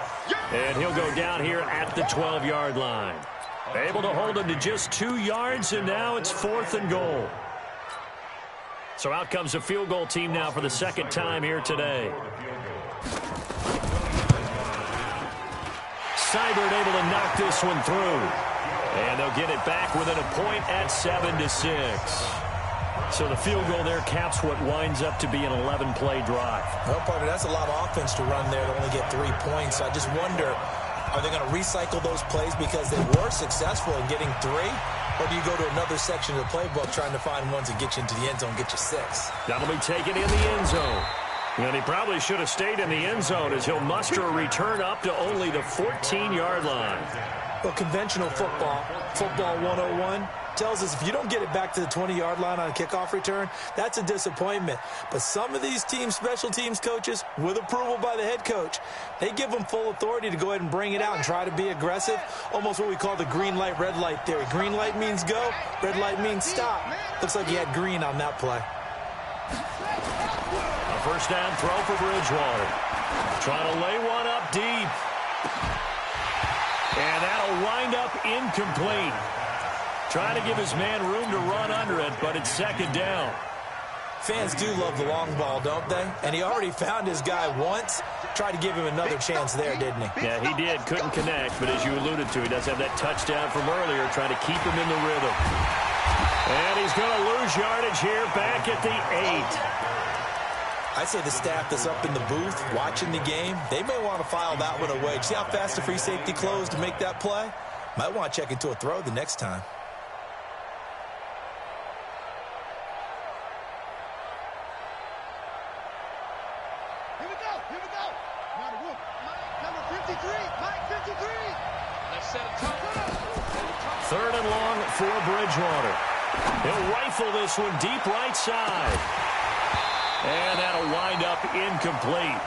And he'll go down here at the 12-yard line. Able to hold him to just 2 yards, and now it's fourth and goal. So out comes a field goal team now for the second time here today. Seibert able to knock this one through. And they'll get it back within a point at 7-6. So the field goal there caps what winds up to be an 11-play drive. Well, partner, that's a lot of offense to run there to only get 3 points. I just wonder, are they going to recycle those plays because they were successful in getting 3? Or do you go to another section of the playbook trying to find ones that get you into the end zone, get you 6? That'll be taken in the end zone. And he probably should have stayed in the end zone as he'll muster a return up to only the 14-yard line. Well, conventional football 101, tells us if you don't get it back to the 20-yard line on a kickoff return, that's a disappointment. But some of these teams, special teams coaches, with approval by the head coach, they give them full authority to go ahead and bring it out and try to be aggressive, almost what we call the green light, red light theory. Green light means go, red light means stop. Looks like he had green on that play. A first down throw for Bridgewater. Trying to lay one up deep. And that'll wind up incomplete. Trying to give his man room to run under it, but it's second down. Fans do love the long ball, don't they? And he already found his guy once. Tried to give him another chance there, didn't he? Yeah, he did. Couldn't connect, but as you alluded to, he does have that touchdown from earlier, trying to keep him in the rhythm. And he's going to lose yardage here back at the 8. I say the staff that's up in the booth watching the game, they may want to file that one away. See how fast the free safety closed to make that play? Might want to check into a throw the next time. Third and long for Bridgewater. He'll rifle this one deep right side. And that'll wind up incomplete.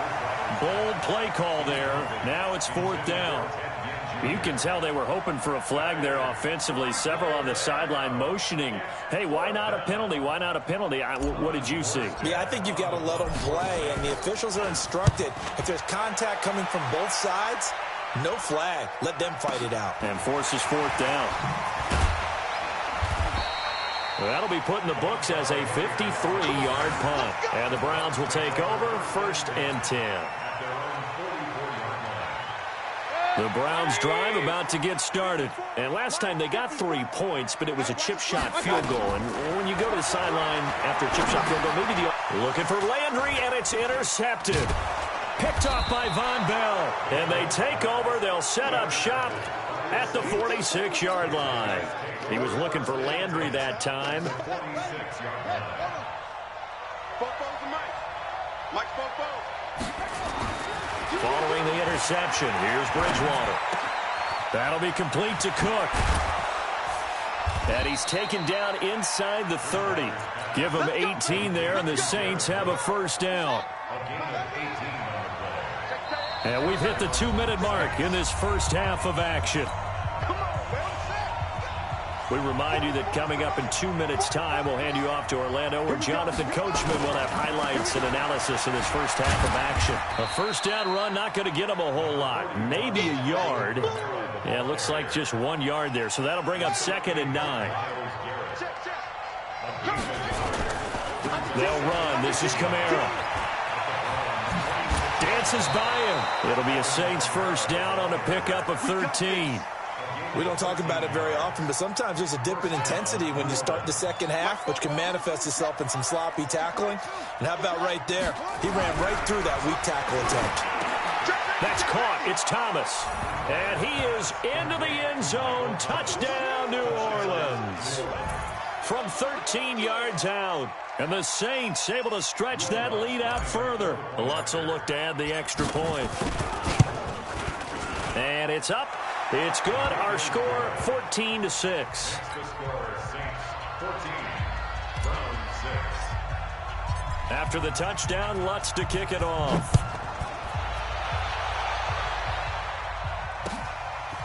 Bold play call there. Now it's fourth down. You can tell they were hoping for a flag there offensively. Several on the sideline motioning, hey, why not a penalty? Why not a penalty? What did you see? Yeah, I think you've got to let them play, and the officials are instructed. If there's contact coming from both sides, no flag. Let them fight it out. And forces fourth down. That'll be put in the books as a 53-yard punt. And the Browns will take over first and 10. The Browns drive about to get started. And last time they got 3 points, but it was a chip shot field goal. And when you go to the sideline after a chip shot field goal, maybe looking for Landry, and it's intercepted. Picked off by Von Bell. And they take over. They'll set up shop at the 46-yard line. He was looking for Landry that time. Following the interception, here's Bridgewater. That'll be complete to Cook. And he's taken down inside the 30. Give him 18 there, and the Saints have a first down. And we've hit the 2-minute mark in this first half of action. We remind you that coming up in 2 minutes' time, we'll hand you off to Orlando, where Jonathan Coachman will have highlights and analysis of this first half of action. A first down run, not going to get him a whole lot. Maybe a yard. Yeah, it looks like just 1 yard there. So that'll bring up second and 9. They'll run. This is Kamara. Dances by him. It'll be a Saints first down on a pickup of 13. We don't talk about it very often, but sometimes there's a dip in intensity when you start the second half, which can manifest itself in some sloppy tackling. And how about right there? He ran right through that weak tackle attempt. That's caught. It's Thomas. And he is into the end zone. Touchdown, New Orleans. From 13 yards out. And the Saints able to stretch that lead out further. Lutz will look to add the extra point. And it's up. It's good. Our score, 14-6. The score, Saints 14, Browns 6. After the touchdown, Lutz to kick it off.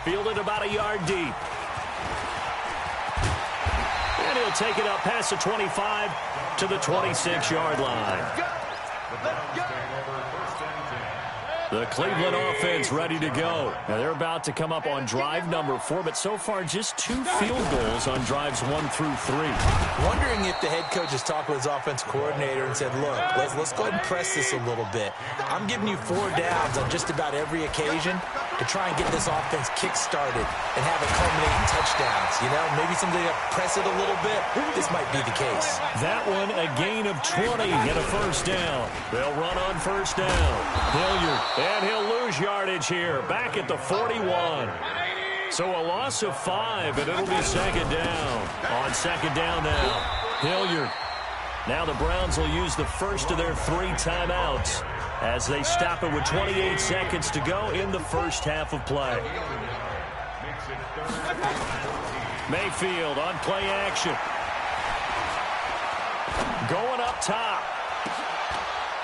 Fielded about a yard deep. And he'll take it up past the 25 to the 26-yard line. The Cleveland offense ready to go. Now they're about to come up on drive number 4, but so far just 2 field goals on drives 1 through 3. Wondering if the head coach has talked with his offense coordinator and said, look, let's go ahead and press this a little bit. I'm giving you 4 downs on just about every occasion to try and get this offense kick-started and have it culminate in touchdowns. You know, maybe something to press it a little bit. This might be the case. That one, a gain of 20 and a first down. They'll run on first down. Hilliard, and he'll lose yardage here, back at the 41. So a loss of 5, and it'll be second down. On second down now, Hilliard. Now the Browns will use the first of their 3 timeouts as they stop it with 28 seconds to go in the first half of play. Mayfield on play action. Going up top.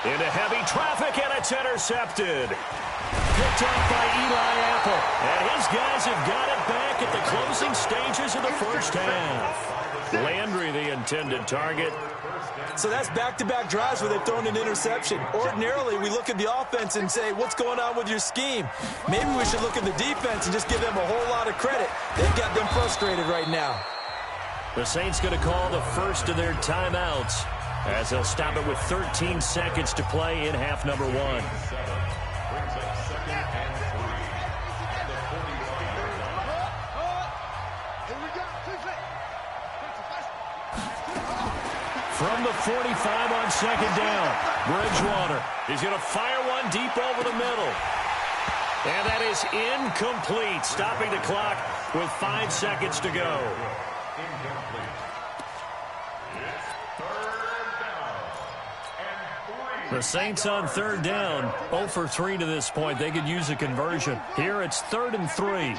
Into heavy traffic, and it's intercepted. Picked up by Eli Apple. And his guys have got it back at the closing stages of the first half. Landry, the intended target. So that's back-to-back drives where they've thrown an interception. Ordinarily, we look at the offense and say, what's going on with your scheme? Maybe we should look at the defense and just give them a whole lot of credit. They've got them frustrated right now. The Saints going to call the first of their timeouts as they'll stop it with 13 seconds to play in half number 1. From the 45 on second down, Bridgewater is going to fire one deep over the middle. And that is incomplete, stopping the clock with 5 seconds to go. The Saints on third down, 0 for 3 to this point. They could use a conversion. Here it's 3rd and 3.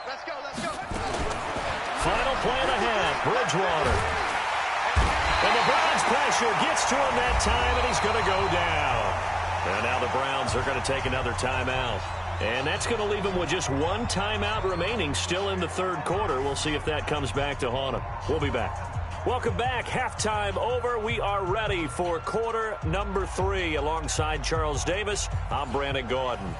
Let's go. Final play and a half, Bridgewater. And the Browns pressure gets to him that time, and he's going to go down. And now the Browns are going to take another timeout. And that's going to leave him with just 1 timeout remaining still in the third quarter. We'll see if that comes back to haunt him. We'll be back. Welcome back. Halftime over. We are ready for quarter number 3. Alongside Charles Davis, I'm Brandon Gordon.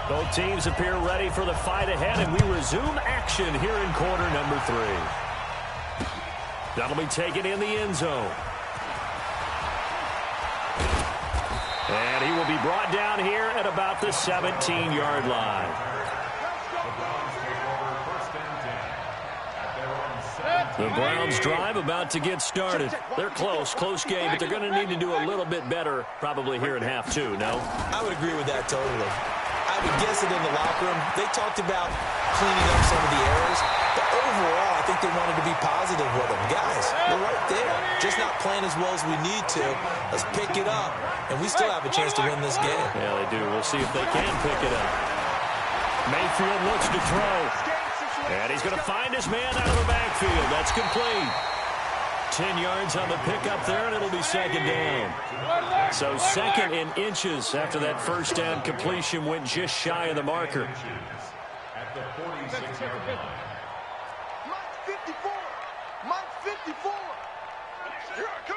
Both teams appear ready for the fight ahead, and we resume action here in quarter number 3. That'll be taken in the end zone. And he will be brought down here at about the 17-yard line. The Browns drive about to get started. They're close game, but they're going to need to do a little bit better probably here in half 2, no? I would agree with that totally. I would guess it in the locker room. They talked about cleaning up some of the errors, but overall, I think they wanted to be positive with them. Guys, we're right there. Just not playing as well as we need to. Let's pick it up, and we still have a chance to win this game. Yeah, they do. We'll see if they can pick it up. Mayfield looks to throw. And he's going to find his man out of the backfield. That's complete. 10 yards on the pickup there, and it'll be second down. So second in inches after that first down completion went just shy of the marker. At the 46-yard line. Mike 54. Mike 54. Here I come.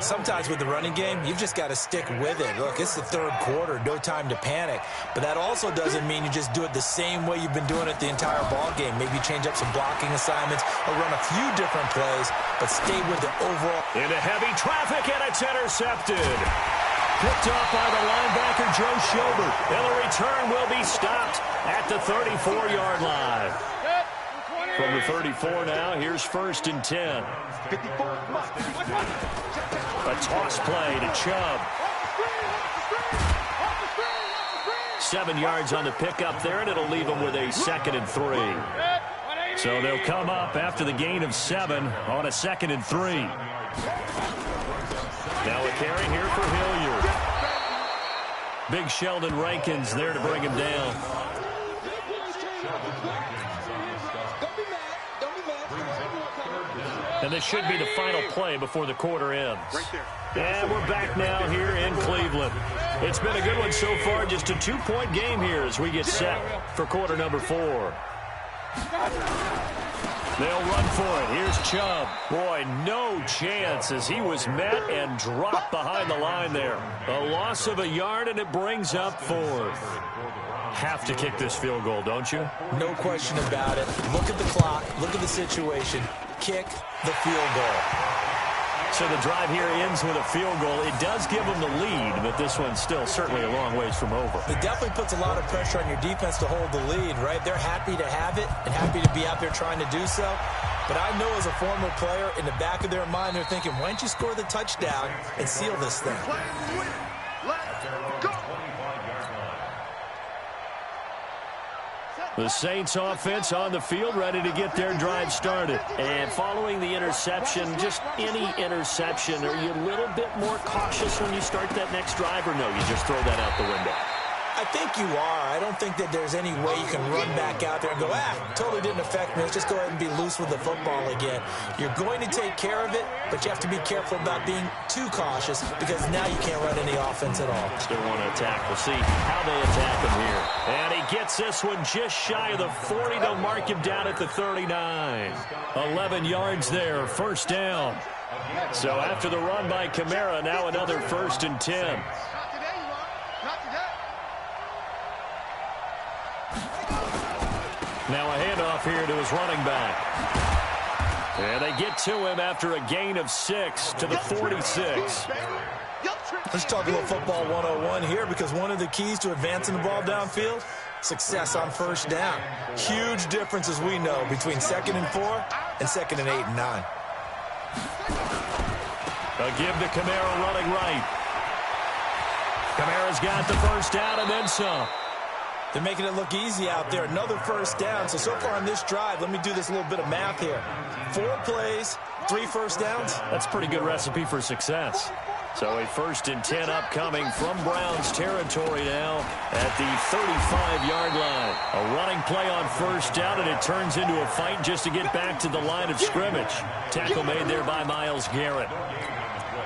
Sometimes with the running game, you've just got to stick with it. Look, it's the third quarter, no time to panic. But that also doesn't mean you just do it the same way you've been doing it the entire ball game. Maybe change up some blocking assignments or run a few different plays, but stay with the overall. Into heavy traffic, and it's intercepted. Picked off by the linebacker, Joe Schobert. And the return will be stopped at the 34-yard line. From the 34 now, here's 1st and 10. A toss play to Chubb. 7 yards on the pickup there, and it'll leave them with a 2nd and 3. So they'll come up after the gain of 7 on a 2nd and 3. Now a carry here for Hilliard. Big Sheldon Rankins there to bring him down. And this should be the final play before the quarter ends. And we're back now here in Cleveland. It's been a good one so far. Just a 2-point game here as we get set for quarter number 4. They'll run for it. Here's Chubb. Boy, no chance as he was met and dropped behind the line there. A loss of a yard, and it brings up 4th. Have to kick this field goal, don't you? No question about it. Look at the clock. Look at the situation. Kick the field goal. So the drive here ends with a field goal. It does give them the lead, but this one's still certainly a long ways from over. It definitely puts a lot of pressure on your defense to hold the lead, right? They're happy to have it and happy to be out there trying to do so. But I know as a former player, in the back of their mind, they're thinking, why don't you score the touchdown and seal this thing? The Saints offense on the field, ready to get their drive started. And following the interception, just any interception, are you a little bit more cautious when you start that next drive, or no, you just throw that out the window? I think you are. I don't think that there's any way you can run back out there and go, totally didn't affect me. Let's just go ahead and be loose with the football again. You're going to take care of it, but you have to be careful about being too cautious because now you can't run any offense at all. Still want to attack. We'll see how they attack him here. And he gets this one just shy of the 40. They'll mark him down at the 39. 11 yards there, 1st down. So after the run by Kamara, now another 1st and 10. Now a handoff here to his running back. And they get to him after a gain of 6 to the 46. Let's talk a little football 101 here, because one of the keys to advancing the ball downfield, success on 1st down. Huge difference, as we know, between 2nd and 4 and 2nd and 8 and 9. A give to Kamara running right. Kamara's got the 1st down and then some. They're making it look easy out there. Another 1st down. So far on this drive, let me do this little bit of math here. 4 plays, 3 1st downs. That's a pretty good recipe for success. So a 1st and 10 upcoming from Browns territory now at the 35-yard line. A running play on 1st down, and it turns into a fight just to get back to the line of scrimmage. Tackle made there by Myles Garrett.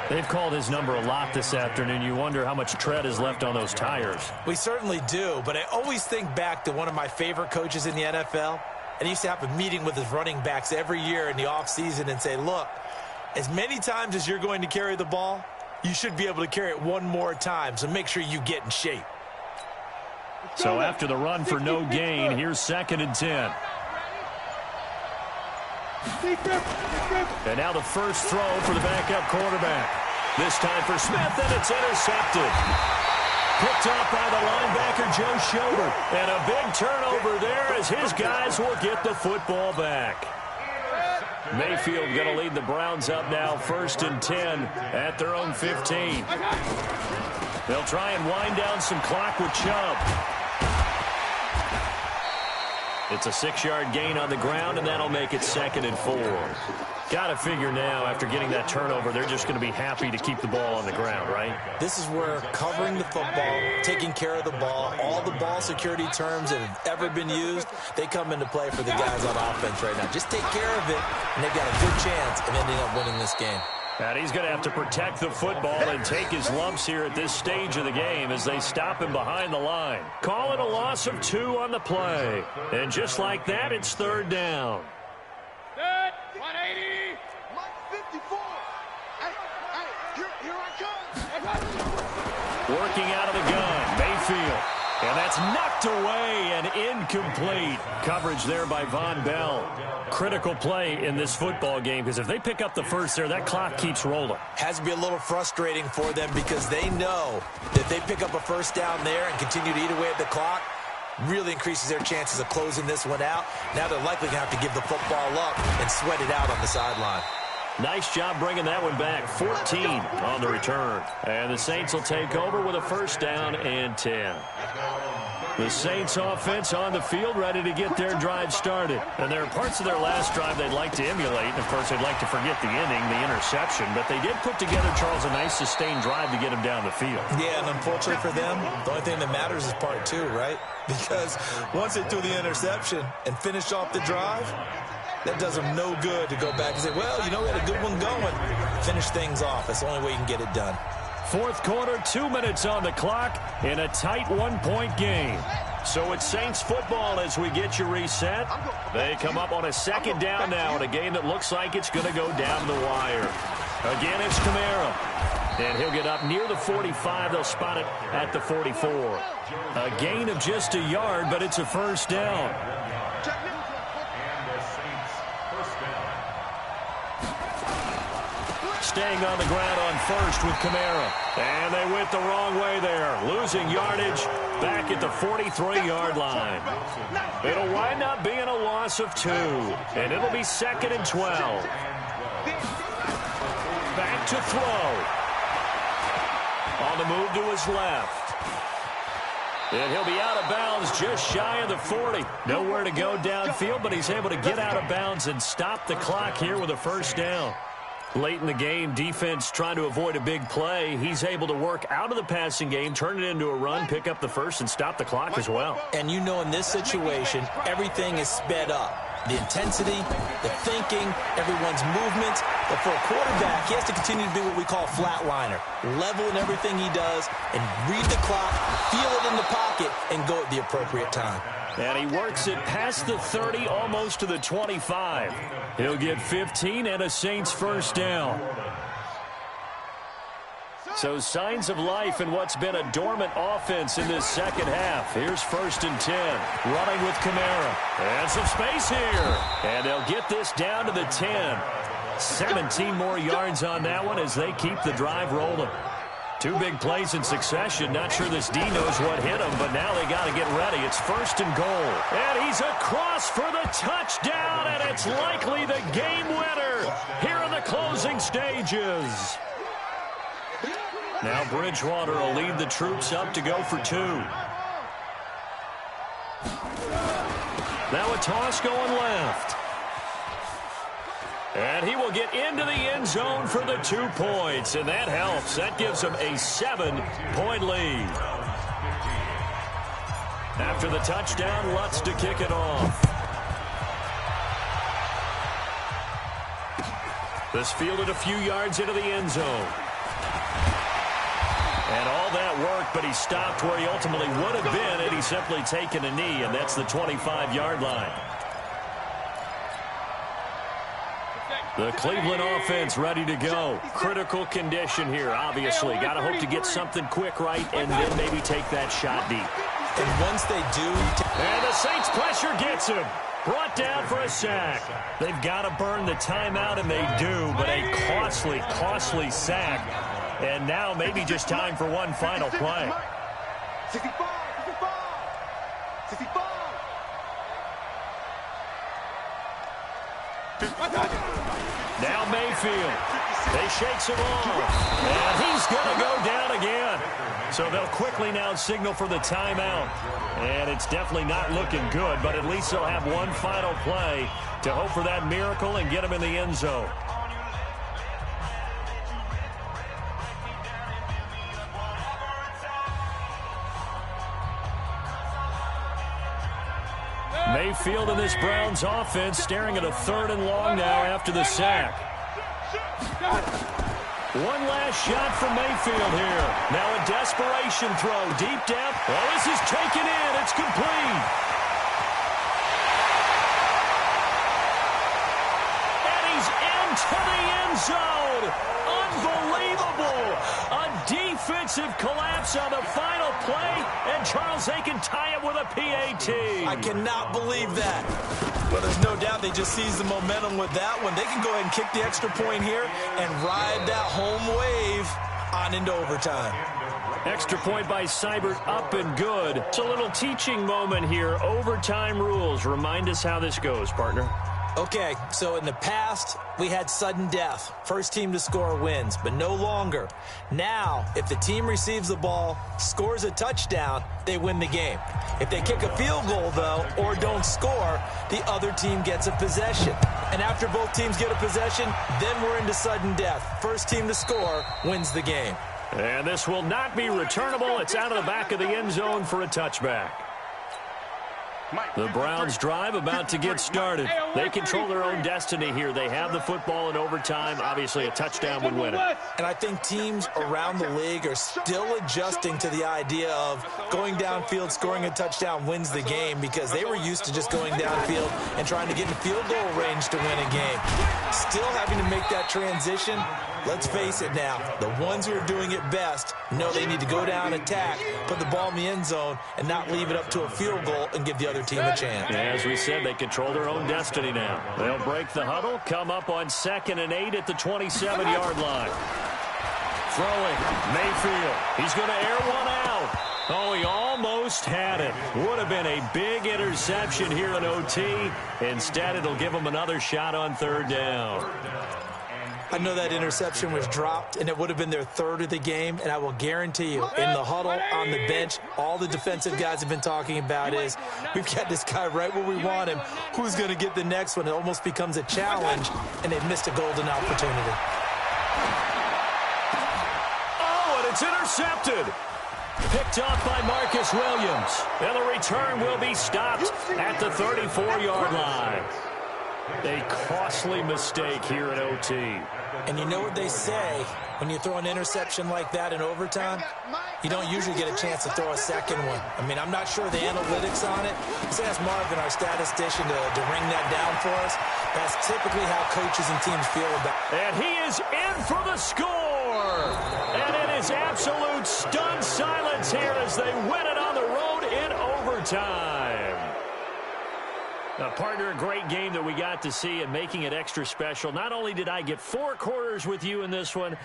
They've called his number a lot this afternoon. You wonder how much tread is left on those tires. We certainly do, but I always think back to one of my favorite coaches in the NFL. And he used to have a meeting with his running backs every year in the offseason and say, look, as many times as you're going to carry the ball, you should be able to carry it one more time, so make sure you get in shape. So after the run for no gain, here's 2nd and 10. And now the 1st throw for the backup quarterback. This time for Smith, and it's intercepted. Picked off by the linebacker, Joe Schobert. And a big turnover there as his guys will get the football back. Mayfield going to lead the Browns up now, 1st and 10 at their own 15. They'll try and wind down some clock with Chubb. It's a 6-yard gain on the ground, and that'll make it 2nd and 4. Got to figure now, after getting that turnover, they're just going to be happy to keep the ball on the ground, right? This is where covering the football, taking care of the ball, all the ball security terms that have ever been used, they come into play for the guys on offense right now. Just take care of it, and they've got a good chance of ending up winning this game. And he's going to have to protect the football and take his lumps here at this stage of the game as they stop him behind the line. Call it a loss of 2 on the play. And just like that, it's 3rd down. Set, 180. 54. Hey, Looking out of the gun, Mayfield. And that's knocked away and incomplete. Coverage there by Von Bell. Critical play in this football game because if they pick up the first there, that clock keeps rolling. Has to be a little frustrating for them because they know that they pick up a first down there and continue to eat away at the clock, really increases their chances of closing this one out. Now they're likely going to have to give the football up and sweat it out on the sideline. Nice job bringing that one back. 14 on the return. And the Saints will take over with a first down and 10. The Saints offense on the field ready to get their drive started. And there are parts of their last drive they'd like to emulate. And, of course, they'd like to forget the inning, the interception. But they did put together, Charles, a nice sustained drive to get him down the field. Yeah, and unfortunately for them, the only thing that matters is part two, right? Because once they threw the interception and finished off the drive, that does them no good to go back and say, well, you know, we had a good one going. Finish things off. That's the only way you can get it done. Fourth quarter, 2 minutes on the clock in a tight one-point game. So it's Saints football as we get you reset. They come up on a second down now in a game that looks like it's going to go down the wire. Again, it's Kamara. And he'll get up near the 45. They'll spot it at the 44. A gain of just a yard, but it's a first down. Staying on the ground on first with Kamara. And they went the wrong way there. Losing yardage back at the 43-yard line. It'll wind up being a loss of 2. And it'll be 2nd and 12. Back to throw. On the move to his left. And he'll be out of bounds just shy of the 40. Nowhere to go downfield, but he's able to get out of bounds and stop the clock here with a first down. Late in the game, defense trying to avoid a big play. He's able to work out of the passing game, turn it into a run, pick up the first, and stop the clock as well. And you know in this situation, everything is sped up. The intensity, the thinking, everyone's movements. But for a quarterback, he has to continue to be what we call a flatliner. Level in everything he does and read the clock, feel it in the pocket, and go at the appropriate time. And he works it past the 30, almost to the 25. He'll get 15 and a Saints first down. So signs of life in what's been a dormant offense in this second half. Here's 1st and 10. Running with Kamara. And some space here. And they'll get this down to the 10. 17 more yards on that one as they keep the drive rolling. 2 big plays in succession. Not sure this D knows what hit him, but now they got to get ready. It's 1st and goal. And he's across for the touchdown, and it's likely the game winner here in the closing stages. Now Bridgewater will lead the troops up to go for 2. Now a toss going left. And he will get into the end zone for the 2 points, and that helps. That gives him a 7-point lead. After the touchdown, Lutz to kick it off. This fielded a few yards into the end zone. And all that work, but he stopped where he ultimately would have been had he simply taken a knee, and that's the 25-yard line. The Cleveland offense ready to go. Critical condition here, obviously. Got to hope to get something quick right and then maybe take that shot deep. And once they do... And the Saints pressure gets him. Brought down for a sack. They've got to burn the timeout, and they do, but a costly, costly sack. And now maybe just time for one final play. 65. Now Mayfield. They shakes him off. And he's going to go down again. So they'll quickly now signal for the timeout. And it's definitely not looking good, but at least they'll have one final play to hope for that miracle and get him in the end zone. Mayfield in this Browns offense staring at a 3rd and long now after the sack. One last shot from Mayfield here. Now a desperation throw deep down. Oh, this is taken in. It's complete. And he's into the end zone. Unbelievable! A defensive collapse on the final play, and Charles, they can tie it with a PAT. I cannot believe that. Well, there's no doubt they just seized the momentum with that one. They can go ahead and kick the extra point here and ride that home wave on into overtime. Extra point by Seibert, up and good. It's a little teaching moment here. Overtime rules. Remind us how this goes, partner. Okay, so in the past, we had sudden death. First team to score wins, but no longer. Now, if the team receives the ball, scores a touchdown, they win the game. If they kick a field goal, though, or don't score, the other team gets a possession. And after both teams get a possession, then we're into sudden death. First team to score wins the game. And this will not be returnable. It's out of the back of the end zone for a touchback. The Browns drive about to get started. They control their own destiny here. They have the football in overtime. Obviously, a touchdown would win it. And I think teams around the league are still adjusting to the idea of going downfield, scoring a touchdown wins the game, because they were used to just going downfield and trying to get in field goal range to win a game. Still having to make that transition. Let's face it now, the ones who are doing it best know they need to go down, attack, put the ball in the end zone, and not leave it up to a field goal and give the other team a chance. As we said, they control their own destiny now. They'll break the huddle, come up on 2nd and 8 at the 27-yard line. Throwing, Mayfield. He's going to air one out. Oh, he almost had it. Would have been a big interception here in OT. Instead, it'll give him another shot on 3rd down. I know that interception was dropped, and it would have been their 3rd of the game, and I will guarantee you, in the huddle, on the bench, all the defensive guys have been talking about is, we've got this guy right where we want him. Who's going to get the next one? It almost becomes a challenge, and they've missed a golden opportunity. Oh, and it's intercepted. Picked off by Marcus Williams. And the return will be stopped at the 34-yard line. A costly mistake here in OT. And you know what they say, when you throw an interception like that in overtime, you don't usually get a chance to throw a second one. I mean, I'm not sure the analytics on it. Let's ask Marvin, our statistician, to ring that down for us. That's typically how coaches and teams feel about it. And he is in for the score. And it is absolute stunned silence here as they win it on the road in overtime. Partner, a great game that we got to see, and making it extra special. Not only did I get 4 quarters with you in this one,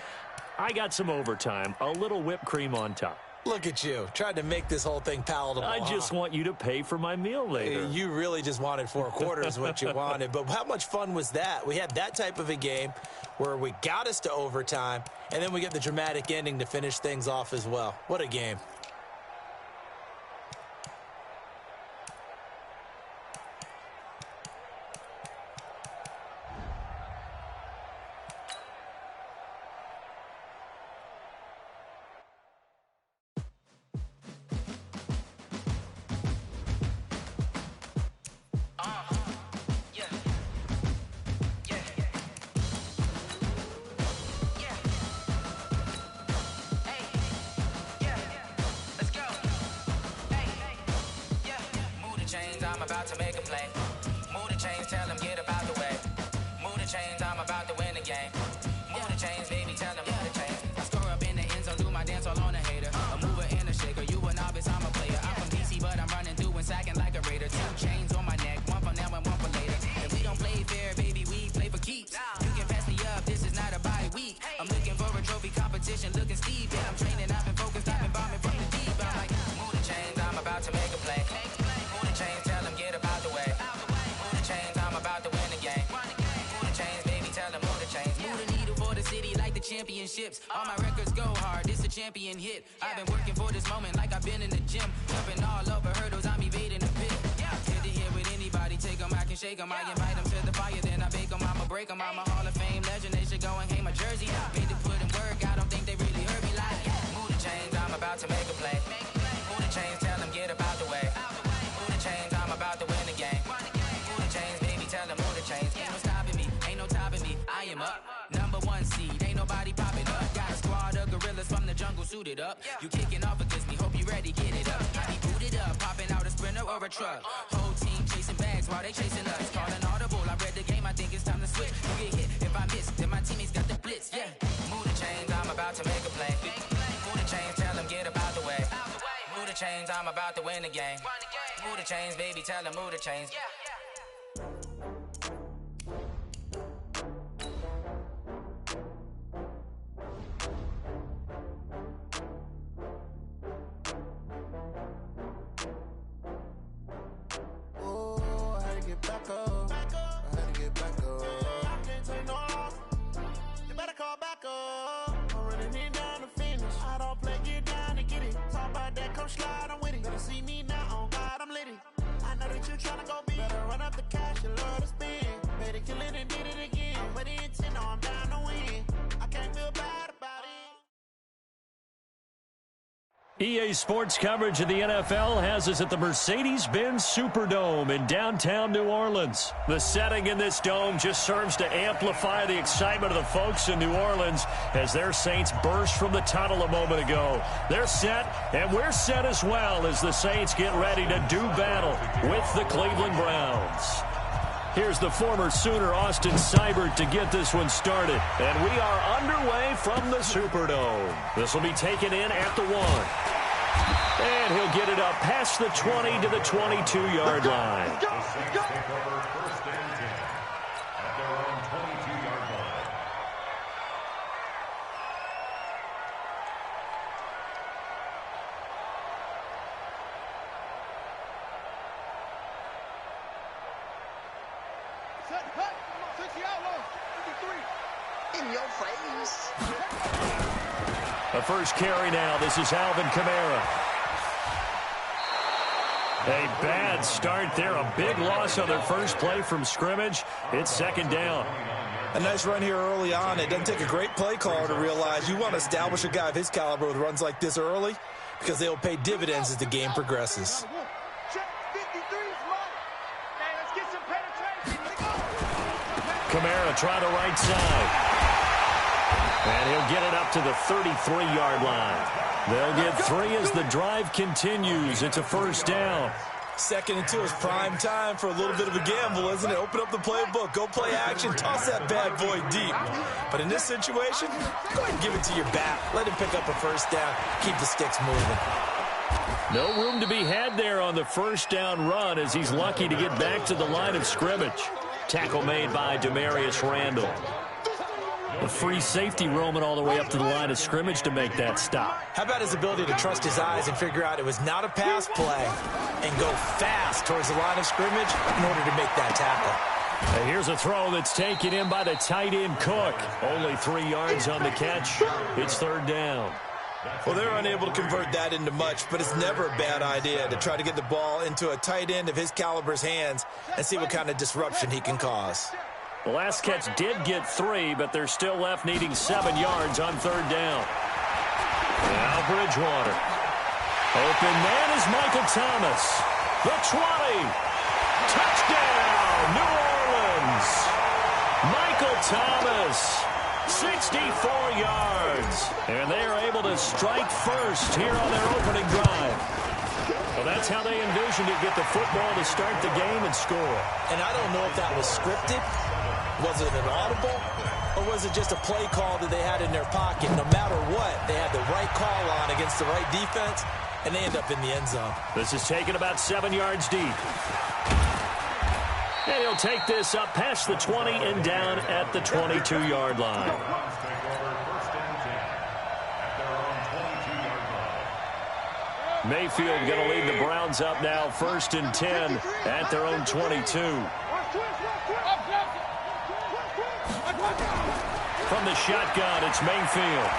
I got some overtime, a little whipped cream on top. Look at you, trying to make this whole thing palatable. I just want you to pay for my meal later. You really just wanted 4 quarters, what you wanted. But how much fun was that? We had that type of a game where we got us to overtime, and then we get the dramatic ending to finish things off as well. What a game. I'm about to make a play. Move the chains, tell them get about the way. Move the chains, I'm about to win the game. Move the chains, baby, tell them move the chains. I score up in the end zone, do my dance all on a hater. A mover and a shaker, you a novice, I'm a player. I'm from DC, but I'm running through and sacking like a raider. 2 chains on my neck, one for now and one for later. If we don't play fair, baby, we play for keeps. You can pass me up, this is not a bye week. I'm looking for a trophy competition, looking steep. Yeah, I'm training, I've been focused, I've been bombing from the deep. I'm like, move the chains, I'm about to make a play. Move the chains, tell them get about the way. Move the chains, I'm about to win the game. Move the chains, baby, tell them move the chains. Move the needle for the city like the championships. All my records go hard, this a champion hit. I've been working for this moment like I've been in the gym. Jumping all over hurdles, I'm evading the pit. Hit to hit with anybody, take them, I can shake them. I invite them to the fire, then I bake them, I'ma break them. I'm a Hall of Fame legend, they should go and hang my jersey. Made to put in work, I don't think they really heard me like. Move the chains, I'm about to make a play. Move the chains, tell them get about the way. Move the chains, I'm about to win the game. Move the chains, baby, tell them move the chains. Ain't no stopping me, ain't no topping me. I am up, #1 seed, ain't nobody popping up. Got a squad of gorillas from the jungle suited up. You kicking off against me, hope you ready, get it up. I be booted up, popping out a Sprinter or a truck. Whole team chasing bags while they chasing us. Calling audible, I read the game, I think it's time to switch. You get hit, if I miss, then my teammates got the blitz, yeah. Move the chains, I'm about to win the game. Move the chains, baby, tell them move the chains. Oh, I had to get back up. I had to get back up. I can't take no loss. You better call back up. I'm running it down to finish. I don't play, get down to get it. Talk about that, come slide, I'm with it. Better see me now, on God, I'm lit it. I know that you tryna go big. Better run up the cash, you love to spend. Better kill it and did it again. But the intent, no, I'm down to win. I can't feel bad about it. EA Sports coverage of the NFL has us at the Mercedes-Benz Superdome in downtown New Orleans. The setting in this dome just serves to amplify the excitement of the folks in New Orleans as their Saints burst from the tunnel a moment ago. They're set, and we're set as well as the Saints get ready to do battle with the Cleveland Browns. Here's the former Sooner, Austin Seibert, to get this one started. And we are underway from the Superdome. This will be taken in at the 1. And he'll get it up past the 20 to the 22-yard line. The Saints take over first and 10 at their own 22-yard line. Set, cut. 60 outlaws. 53. In your face. The first carry now. This is Alvin Kamara. A bad start there. A big loss on their first play from scrimmage. It's second down. A nice run here early on. It doesn't take a great play caller to realize you want to establish a guy of his caliber with runs like this early because they will pay dividends as the game progresses. Check 53's right. Hey, let's get some penetration. Kamara trying the right side. And he'll get it up to the 33-yard line. They'll get 3 as the drive continues. It's a first down. 2nd and 2 is prime time for a little bit of a gamble, isn't it? Open up the playbook, go play action, toss that bad boy deep. But in this situation, go ahead and give it to your back. Let him pick up a first down. Keep the sticks moving. No room to be had there on the first down run as he's lucky to get back to the line of scrimmage. Tackle made by Demarius Randall. A free safety roaming all the way up to the line of scrimmage to make that stop. How about his ability to trust his eyes and figure out it was not a pass play and go fast towards the line of scrimmage in order to make that tackle. And here's a throw that's taken in by the tight end Cook. Only 3 yards on the catch. It's third down. Well, they're unable to convert that into much, but it's never a bad idea to try to get the ball into a tight end of his caliber's hands and see what kind of disruption he can cause. The last catch did get 3, but they're still left needing 7 yards on third down. Now Bridgewater. Open man is Michael Thomas. The 20. Touchdown, New Orleans. Michael Thomas, 64 yards. And they are able to strike first here on their opening drive. Well, that's how they envisioned to get the football to start the game and score. And I don't know if that was scripted. Was it an audible? Or was it just a play call that they had in their pocket? No matter what, they had the right call on against the right defense, and they end up in the end zone. This is taken about 7 yards deep. And he'll take this up past the 20 and down at the 22-yard line. Mayfield going to lead the Browns up now, 1st and 10 at their own 22. From the shotgun, it's Mayfield.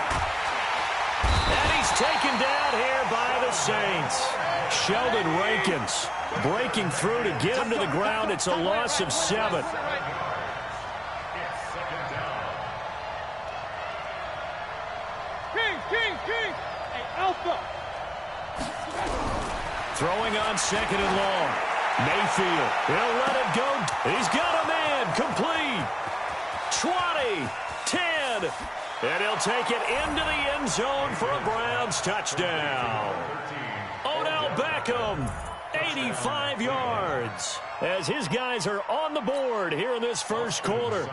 And he's taken down here by the Saints. Sheldon Rankins breaking through to get him to the ground. It's a loss of 7. King. Hey, Alpha. Throwing on 2nd and long. Mayfield, he'll let it go. He's got a man, complete. 20, 10, and he'll take it into the end zone for a Browns touchdown. Odell Beckham, 85 yards, as his guys are on the board here in this first quarter.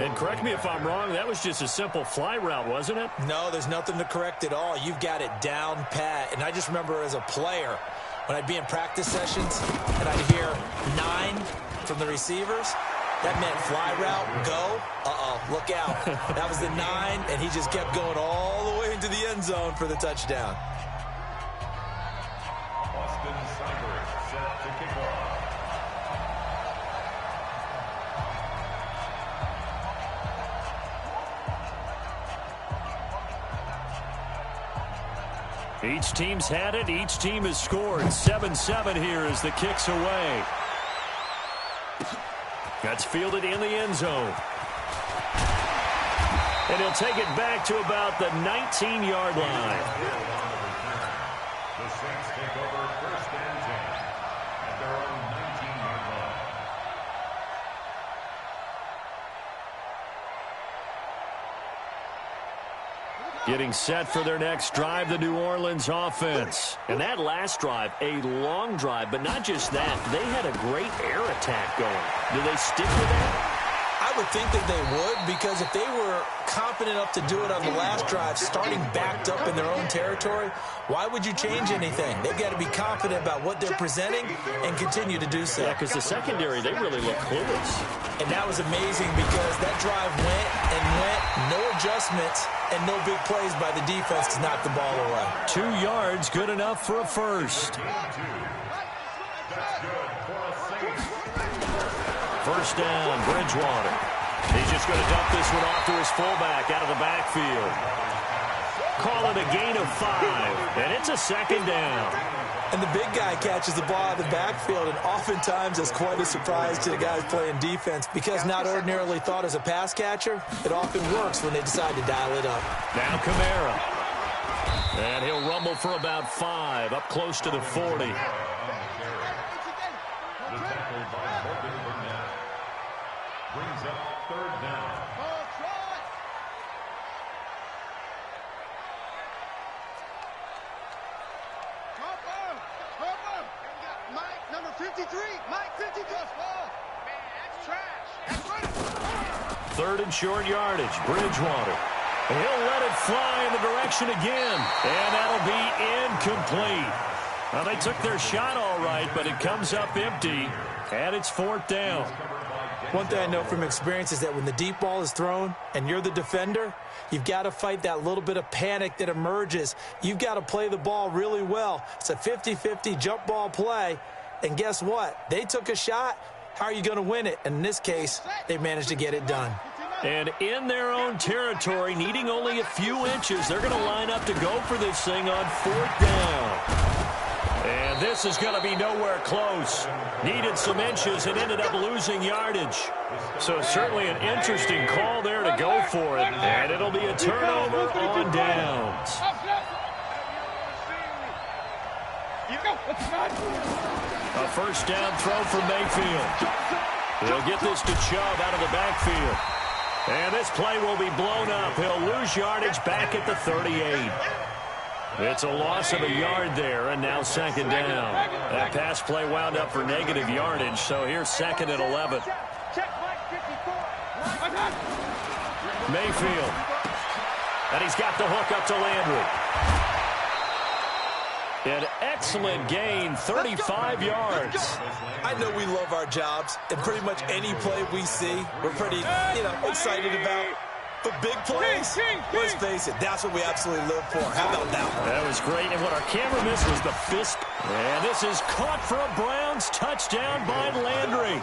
And correct me if I'm wrong, that was just a simple fly route, wasn't it? No, there's nothing to correct at all. You've got it down pat. And I just remember as a player, when I'd be in practice sessions and I'd hear 9 from the receivers, that meant fly route, go, look out. That was the 9, and he just kept going all the way into the end zone for the touchdown. Austin Seibert set to kick off. Each team's had it. Each team has scored. 7-7 here as the kick's away. That's fielded in the end zone. And he'll take it back to about the 19-yard line. The Saints take over 1st and 10 at their own 19-yard line. Getting set for their next drive, the New Orleans offense. And that last drive, a long drive, but not just that. They had a great air attack going. Do they stick with that? I would think that they would, because if they were confident enough to do it on the last drive, starting backed up in their own territory, why would you change anything? They've got to be confident about what they're presenting and continue to do so. Yeah, because the secondary, they really look clueless. And that was amazing because that drive went and went, no adjustments, and no big plays by the defense to knock the ball away. 2 yards, good enough for a first. That's good for a Saints. First down, Bridgewater. He's just going to dump this one off to his fullback out of the backfield. Call it a gain of 5, and it's a second down. And the big guy catches the ball out of the backfield, and oftentimes that's quite a surprise to the guys playing defense because not ordinarily thought as a pass catcher, it often works when they decide to dial it up. Now Kamara. And he'll rumble for about 5, up close to the 40. The tackle by Morgan Burnett brings up 3rd down. Mike, number 53. Mike, 53. Man, that's trash. That's running. 3rd and short yardage, Bridgewater. And he'll let it fly in the direction again. And that'll be incomplete. Well, they took their shot all right, but it comes up empty. And it's 4th down. One thing I know from experience is that when the deep ball is thrown and you're the defender, you've got to fight that little bit of panic that emerges. You've got to play the ball really well. It's a 50-50 jump ball play. And guess what? They took a shot. How are you going to win it? And in this case, they managed to get it done. And in their own territory, needing only a few inches, they're going to line up to go for this thing on 4th down. And this is going to be nowhere close. Needed some inches and ended up losing yardage. So certainly an interesting call there to go for it. And it'll be a turnover on downs. A first down throw for Mayfield. He'll get this to Chubb out of the backfield. And this play will be blown up. He'll lose yardage back at the 38. It's a loss of a yard there, and now 2nd down. That pass play wound up for negative yardage, so here's 2nd and 11. Mayfield. And he's got the hook up to Landry. An excellent gain, 35 yards. I know we love our jobs, and pretty much any play we see, we're pretty, excited about. But big plays, let's face it, that's what we absolutely live for. How about that one? That was great, and what our camera missed was the fist. And this is caught for a Browns touchdown by Landry.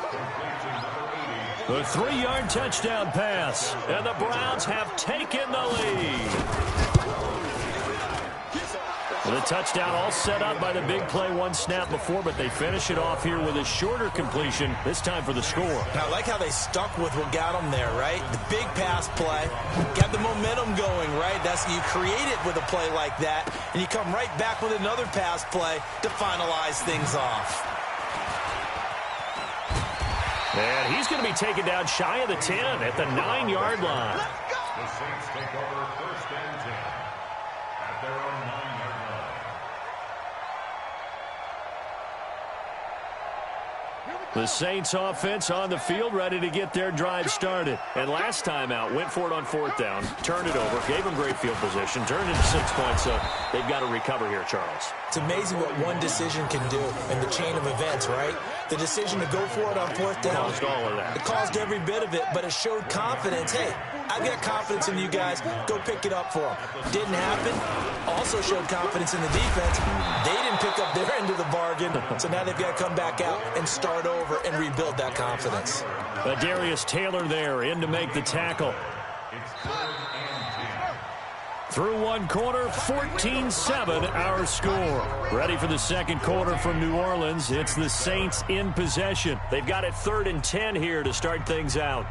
The 3-yard touchdown pass, and the Browns have taken the lead. The touchdown all set up by the big play 1 snap before, but they finish it off here with a shorter completion, this time for the score. Now, I like how they stuck with what got them there, right? The big pass play, got the momentum going, right? You create it with a play like that, and you come right back with another pass play to finalize things off. And he's going to be taken down shy of the 10 at the 9-yard line. The Saints take over 1st and 10 at their own 9-yard line. Here we go. The Saints offense on the field, ready to get their drive started. And last time out, went for it on 4th down, turned it over, gave them great field position, turned into 6 points, so they've got to recover here, Charles. It's amazing what one decision can do in the chain of events, right? The decision to go for it on 4th down. Caused all of that. It caused every bit of it, but it showed confidence. Hey, I've got confidence in you guys. Go pick it up for them. Didn't happen. Also showed confidence in the defense. They didn't pick up their end of the bargain, so now they've got to come back out and start over and rebuild that confidence. Darius Taylor there in to make the tackle. Through one quarter, 14-7 our score. Ready for the second quarter from New Orleans. It's the Saints in possession. They've got it 3rd and 10 here to start things out.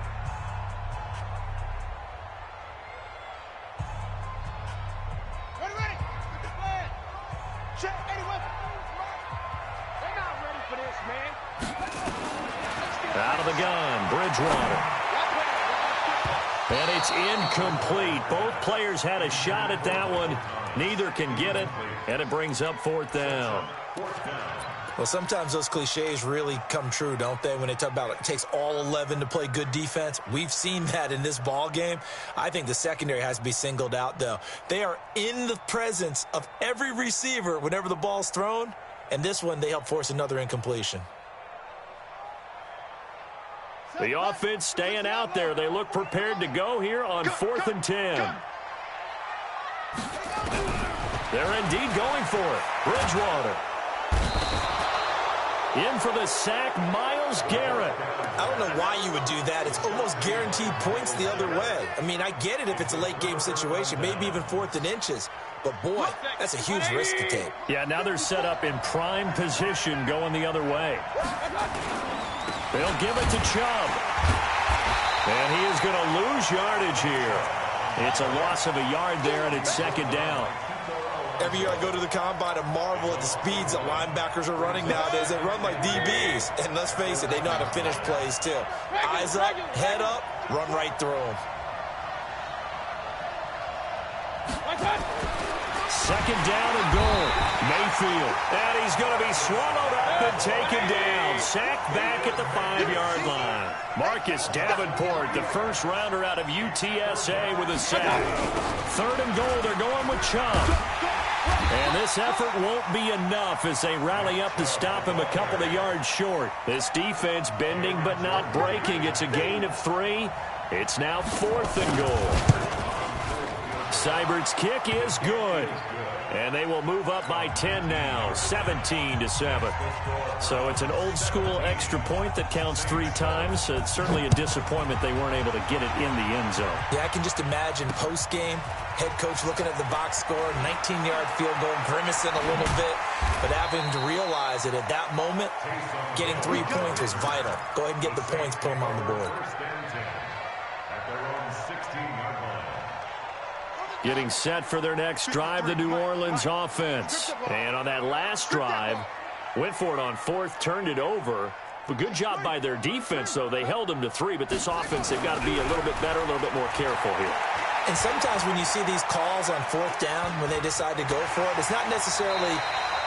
Out of the gun, Bridgewater. And it's incomplete. Both players had a shot at that one. Neither can get it, and it brings up 4th down. Well, sometimes those cliches really come true, don't they? When they talk about it takes all 11 to play good defense. We've seen that in this ball game. I think the secondary has to be singled out, though. They are in the presence of every receiver whenever the ball's thrown, and this one they help force another incompletion. The offense staying out there. They look prepared to go here on 4th and 10. They're indeed going for it. Bridgewater. In for the sack, Myles Garrett. I don't know why you would do that. It's almost guaranteed points the other way. I mean, I get it if it's a late-game situation, maybe even 4th and inches. But, boy, that's a huge risk to take. Yeah, now they're set up in prime position going the other way. They'll give it to Chubb. And he is going to lose yardage here. It's a loss of a yard there, and it's 2nd down. Every year I go to the combine and marvel at the speeds that linebackers are running nowadays. They run like DBs. And let's face it, they know how to finish plays, too. Eyes up, head up, run right through them. 2nd down and goal. Mayfield. And he's going to be swallowed up and taken down. Sacked back at the 5-yard line. Marcus Davenport, the first rounder out of UTSA with a sack. 3rd and goal. They're going with Chubb. And this effort won't be enough as they rally up to stop him a couple of yards short. This defense bending but not breaking. It's a gain of 3. It's now 4th and goal. Seibert's kick is good. And they will move up by 10 now, 17-7. So it's an old-school extra point that counts 3 times. It's certainly a disappointment they weren't able to get it in the end zone. Yeah, I can just imagine post-game, head coach looking at the box score, 19-yard field goal, grimacing a little bit, but having to realize that at that moment, getting 3 points was vital. Go ahead and get the points, put them on the board. Getting set for their next drive, the New Orleans offense. And on that last drive, went for it on 4th, turned it over. But good job by their defense, though. They held them to 3, but this offense, they've got to be a little bit better, a little bit more careful here. And sometimes when you see these calls on 4th down, when they decide to go for it, it's not necessarily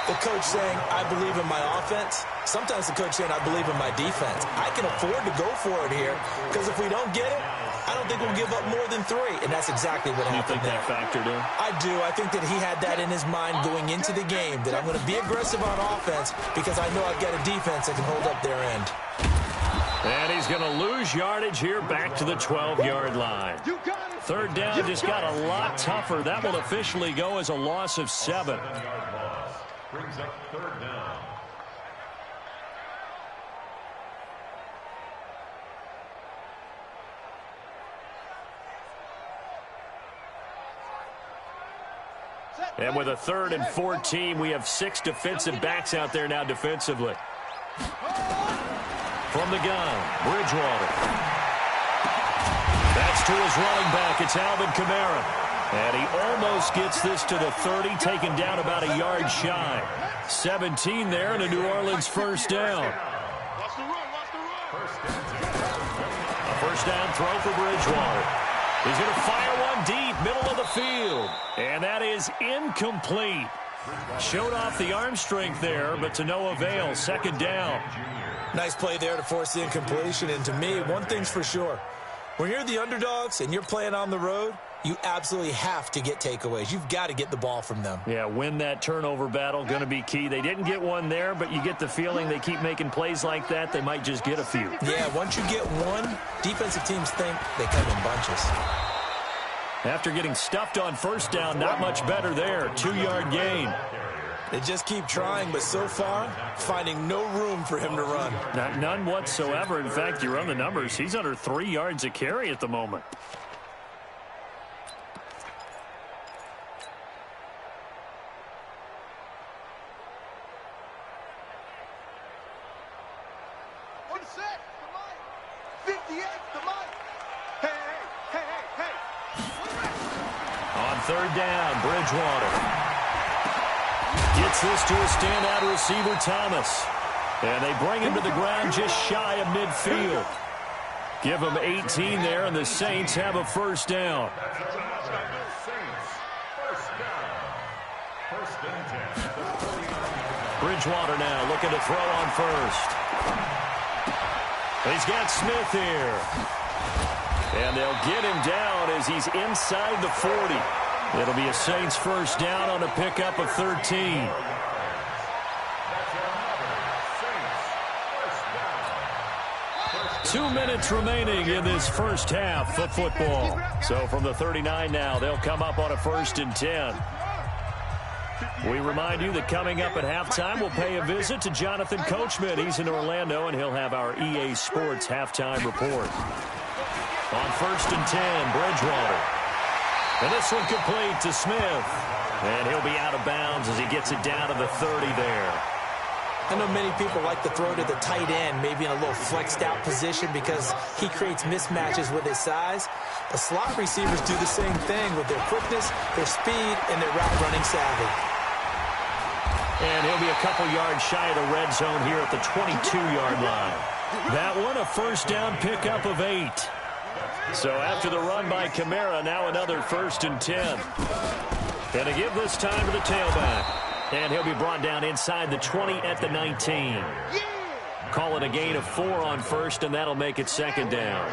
the coach saying, I believe in my offense. Sometimes the coach saying, I believe in my defense. I can afford to go for it here, because if we don't get it, I don't think we'll give up more than 3, and that's exactly what happened there. You think that factored in? I do. I think that he had that in his mind going into the game, that I'm going to be aggressive on offense because I know I've got a defense that can hold up their end. And he's going to lose yardage here back to the 12-yard line. 3rd down just got a lot tougher. That will officially go as a loss of 7. Brings up 3rd down. And with a 3rd and 14, we have 6 defensive backs out there now defensively. From the gun, Bridgewater. That's to his running back. It's Alvin Kamara. And he almost gets this to the 30, taken down about a yard shy. 17 there and a New Orleans 1st down. A 1st down throw for Bridgewater. He's going to fire one deep, middle of the field. And that is incomplete. Showed off the arm strength there, but to no avail. 2nd down. Nice play there to force the incompletion. And to me, one thing's for sure. When you're the underdogs and you're playing on the road, you absolutely have to get takeaways. You've got to get the ball from them. Yeah, win that turnover battle, going to be key. They didn't get one there, but you get the feeling they keep making plays like that, they might just get a few. Yeah, once you get one, defensive teams think they come in bunches. After getting stuffed on first down, not much better there. 2-yard gain. They just keep trying, but so far, finding no room for him to run. None whatsoever. In fact, you run the numbers. He's under 3 yards a carry at the moment. On third down, Bridgewater gets this to a standout receiver, Thomas. And they bring him to the ground just shy of midfield. Give him 18 there, and the Saints have a first down. Bridgewater now looking to throw on first. He's got Smith here. And they'll get him down as he's inside the 40. It'll be a Saints first down on a pickup of 13. Two minutes remaining in this first half of football. So from the 39 now, they'll come up on a 1st and 10. We remind you that coming up at halftime, we'll pay a visit to Jonathan Coachman. He's in Orlando, and he'll have our EA Sports halftime report. On 1st and 10, Bridgewater. And this one complete to Smith. And he'll be out of bounds as he gets it down to the 30 there. I know many people like to throw to the tight end, maybe in a little flexed out position because he creates mismatches with his size. But slot receivers do the same thing with their quickness, their speed, and their route running savvy. And he'll be a couple yards shy of the red zone here at the 22-yard line. That one, a first down pickup of 8. So after the run by Kamara, now another 1st and 10. And to give this time to the tailback. And he'll be brought down inside the 20 at the 19. Call it a gain of 4 on first, and that'll make it 2nd down.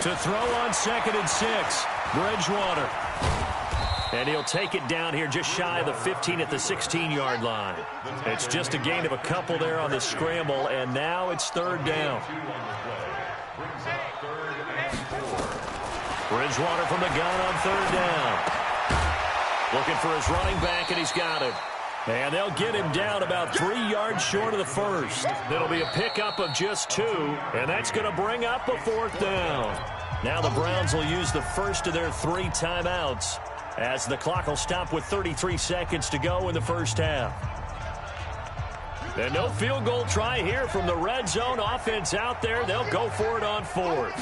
To throw on 2nd and 6, Bridgewater. And he'll take it down here just shy of the 15 at the 16-yard line. It's just a gain of a couple there on the scramble, and now it's 3rd down. Bridgewater from the gun on 3rd down. Looking for his running back, and he's got him. And they'll get him down about 3 yards short of the first. It'll be a pickup of just 2, and that's going to bring up a 4th down. Now the Browns will use the first of their 3 timeouts as the clock will stop with 33 seconds to go in the first half. And no field goal try here from the red zone. Offense out there. They'll go for it on 4th.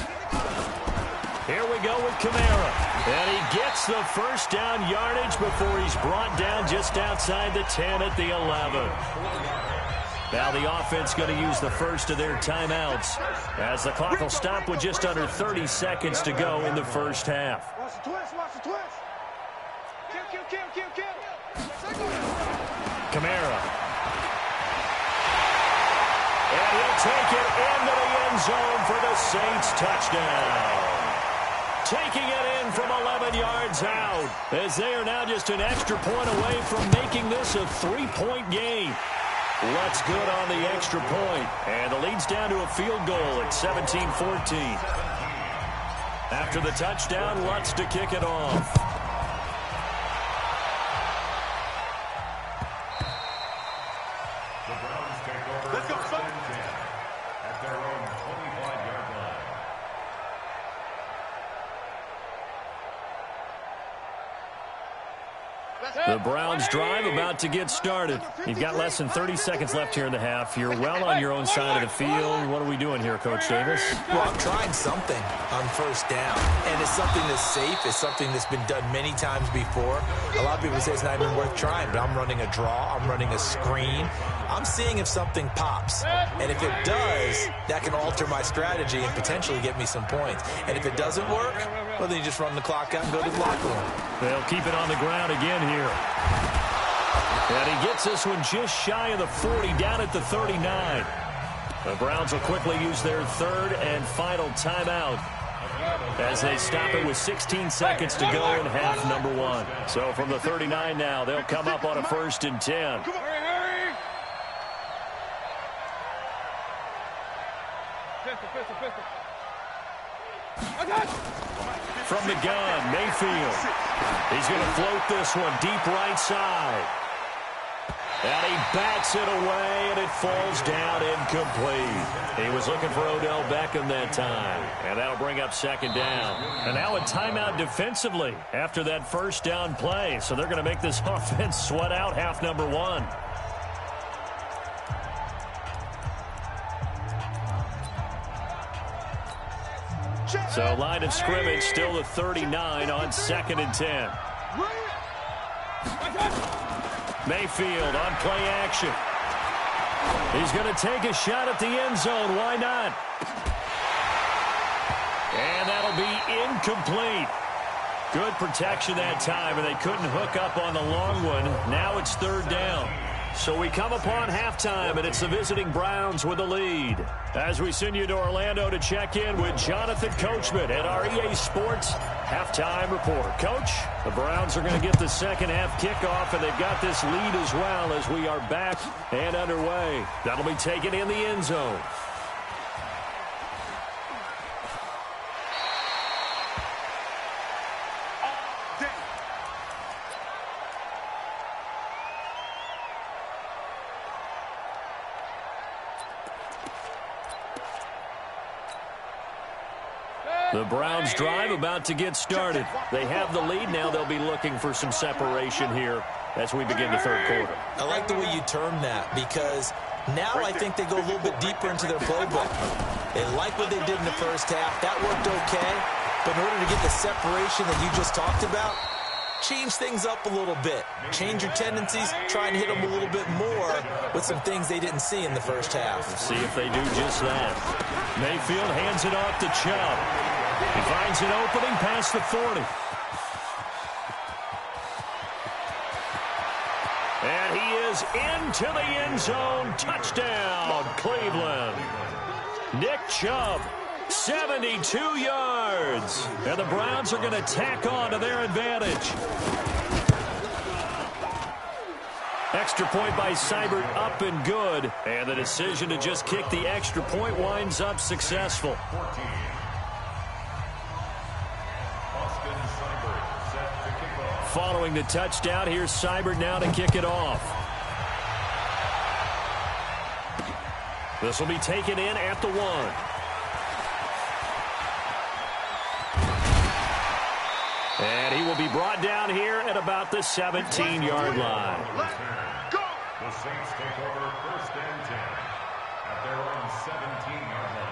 Here we go with Kamara. And he gets the first down yardage before he's brought down just outside the 10 at the 11. Now the offense going to use the first of their timeouts as the clock will stop with just under 30 seconds to go in the first half. Watch the twist, watch the twist. Kill. Kamara. And he'll take it into the end zone for the Saints touchdown. Taking it in from 11 yards out as they are now just an extra point away from making this a 3-point game. Lutz good on the extra point, and the lead's down to a field goal at 17-14. After the touchdown, Lutz to kick it off. The Browns take over. Let's go, at their own 25-yard line. The Browns drive about to get started. You've got less than 30 seconds left here in the half. You're well on your own side of the field. What are we doing here, Coach Davis? Well, I'm trying something on first down, and it's something that's safe. It's something that's been done many times before. A lot of people say it's not even worth trying, but I'm running a draw. I'm running a screen. I'm seeing if something pops, and if it does, that can alter my strategy and potentially get me some points. And if it doesn't work, Well, then you just run the clock out and go to the locker room. They'll keep it on the ground again here. And he gets this one just shy of the 40, down at the 39. The Browns will quickly use their third and final timeout as they stop it with 16 seconds to go in half number one. So from the 39 now, they'll come up on a 1st and 10. Hurry! Pistol. From the gun, Mayfield. He's going to float this one deep right side. And he bats it away, and it falls down incomplete. He was looking for Odell Beckham that time, and that'll bring up 2nd down. And now a timeout defensively after that 1st down play. So they're going to make this offense sweat out half number one. So line of scrimmage still the 39 on 2nd and 10. Mayfield on play action. He's going to take a shot at the end zone. Why not? And that'll be incomplete. Good protection that time, and they couldn't hook up on the long one. Now it's 3rd down. So we come upon halftime, and it's the visiting Browns with the lead. As we send you to Orlando to check in with Jonathan Coachman at our EA Sports Halftime Report. Coach, the Browns are going to get the second half kickoff, and they've got this lead as well as we are back and underway. That'll be taken in the end zone. The Browns drive about to get started. They have the lead. Now they'll be looking for some separation here as we begin the 3rd quarter. I like the way you term that, because now I think they go a little bit deeper into their playbook. They like what they did in the 1st half. That worked okay. But in order to get the separation that you just talked about, change things up a little bit. Change your tendencies. Try and hit them a little bit more with some things they didn't see in the 1st half. Let's see if they do just that. Mayfield hands it off to Chubb. He finds an opening past the 40. And he is into the end zone. Touchdown, Cleveland. Nick Chubb, 72 yards. And the Browns are going to tack on to their advantage. Extra point by Seibert, up and good. And the decision to just kick the extra point winds up successful. Following the touchdown, here's Seibert now to kick it off. This will be taken in at the 1. And he will be brought down here at about the 17-yard line. The Saints take over 1st and 10 at their own 17-yard line.